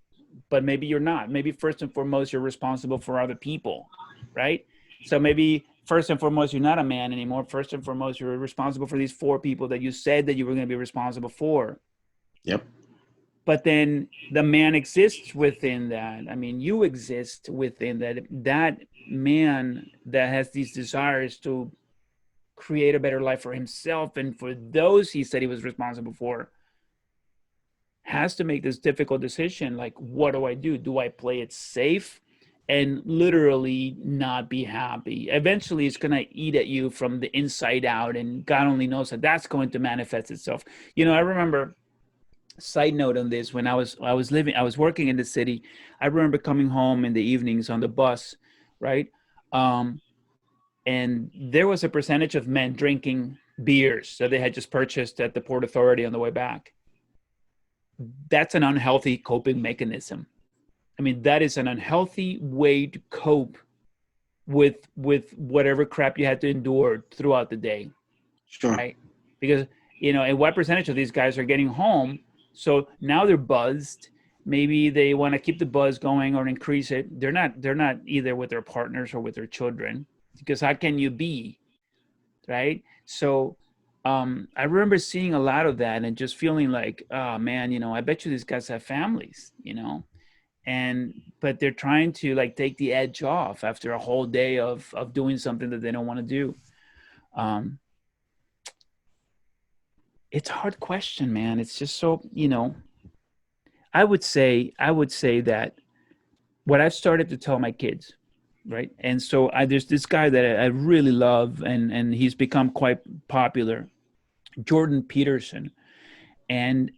but maybe you're not. Maybe first and foremost, you're responsible for other people, right? So maybe first and foremost, you're not a man anymore. First and foremost, you're responsible for these four people that you said that you were going to be responsible for. Yep. But then the man exists within that. I mean, you exist within that man that has these desires to create a better life for himself and for those he said he was responsible for, has to make this difficult decision. Like, what do I do? Do I play it safe and literally not be happy? Eventually it's going to eat at you from the inside out, and God only knows that that's going to manifest itself. I remember, side note on this, when I was working in the city. I remember coming home in the evenings on the bus, right? um and there was a percentage of men drinking beers that they had just purchased at the Port Authority on the way back. That's an unhealthy coping mechanism. I mean, that is an unhealthy way to cope with whatever crap you had to endure throughout the day, Sure. right? Because and what percentage of these guys are getting home? So now they're buzzed, maybe they want to keep the buzz going or increase it. They're not either with their partners or with their children, because how can you be, right? So I remember seeing a lot of that and just feeling like, oh man, I bet you these guys have families, and but they're trying to like take the edge off after a whole day of doing something that they don't want to do. um it's a hard question, man. It's just so, I would say that what I've started to tell my kids, right? And so there's this guy that I really love, and he's become quite popular, Jordan Peterson. And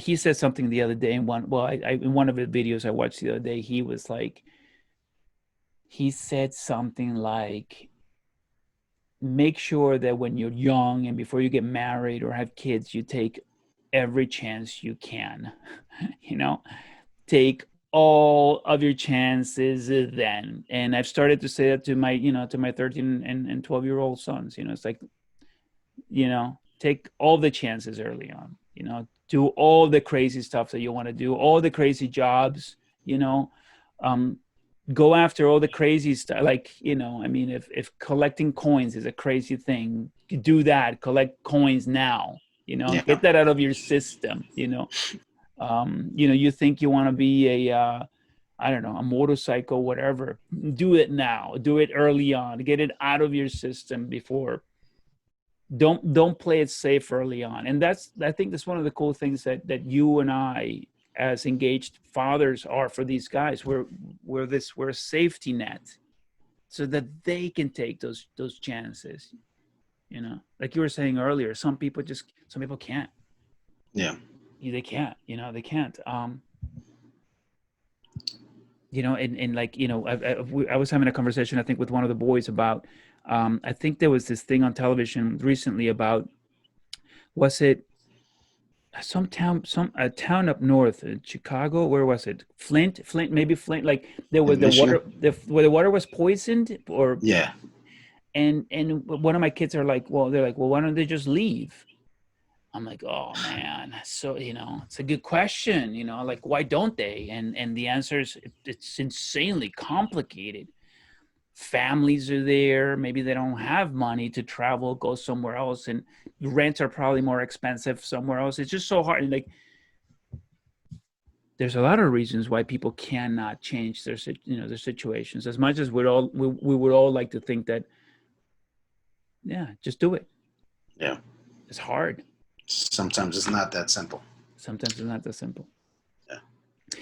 he said something the other day in in one of the videos I watched the other day. He said something like, make sure that when you're young and before you get married or have kids, you take every chance you can. you know Take all of your chances then. And I've started to say that to my 13 and 12-year-old sons. It's like, take all the chances early on. Do all the crazy stuff that you want to do, all the crazy jobs. you know um Go after all the crazy stuff. Like, I mean, if collecting coins is a crazy thing, do that. Collect coins now. Yeah. Get that out of your system. You think you want to be I don't know, a motorcycle, whatever. Do it now. Do it early on. Get it out of your system before. Don't play it safe early on. And I think that's one of the cool things that you and I, as engaged fathers, are for these guys. We're a safety net so that they can take those chances. Like you were saying earlier, some people can't. Yeah. They can't. They can't. And like, I was having a conversation, I think, with one of the boys about, I think there was this thing on television recently about, was it some a town up north in Chicago? Where was it? Flint, maybe Flint. Like, there was In Michigan. where the water was poisoned, or Yeah. and one of my kids are like, well, they're like, well, why don't they just leave? I'm like, oh man. So, it's a good question. Like, why don't they? And the answer is, it's insanely complicated. Families are there. Maybe they don't have money to travel, go somewhere else, and rents are probably more expensive somewhere else. It's just so hard. And like, there's a lot of reasons why people cannot change their situations. As much as we would all like to think that, yeah, just do it. Yeah. It's hard. Sometimes it's not that simple. Sometimes it's not that simple. Yeah.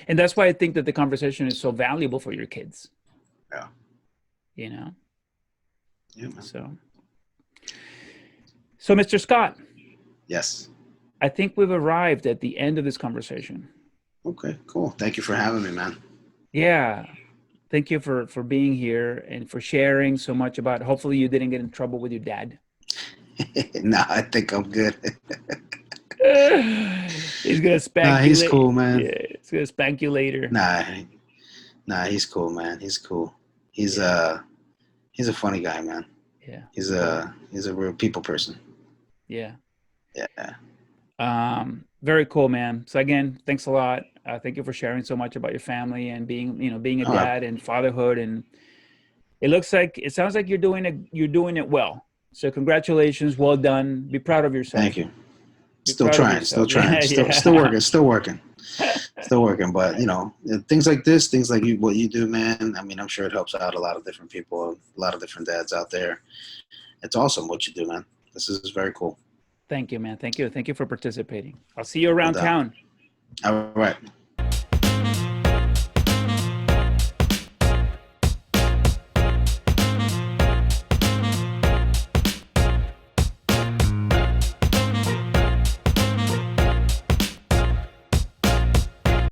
And that's why I think that the conversation is so valuable for your kids. Yeah. Yeah, man. So Mr. Scott, Yes. I think we've arrived at the end of this conversation. Okay, cool. Thank you for having me, man. Yeah. Thank you for being here and for sharing so much about, hopefully you didn't get in trouble with your dad. Nah, I think I'm good. He's gonna Nah, spank you he's later. cool, man. Yeah, he's gonna spank you later. Nah, he's cool, man. He's cool. He's Yeah. he's a funny guy, man. Yeah. He's a real people person. Yeah. Yeah. Very cool, man. So again, thanks a lot. Thank you for sharing so much about your family and being a All right. dad and fatherhood. And it sounds like you're doing it well. So congratulations, well done. Be proud of Thank yourself. you. Be Still proud of trying. Still yourself. trying. Yeah, Still yeah. working. Still working. Still working. But things like this, things like what you do, man. I mean, I'm sure it helps out a lot of different people, a lot of different dads out there. It's awesome what you do, man. This is very cool. Thank you, man. Thank you. Thank you for participating. I'll see you No around doubt. town. All right.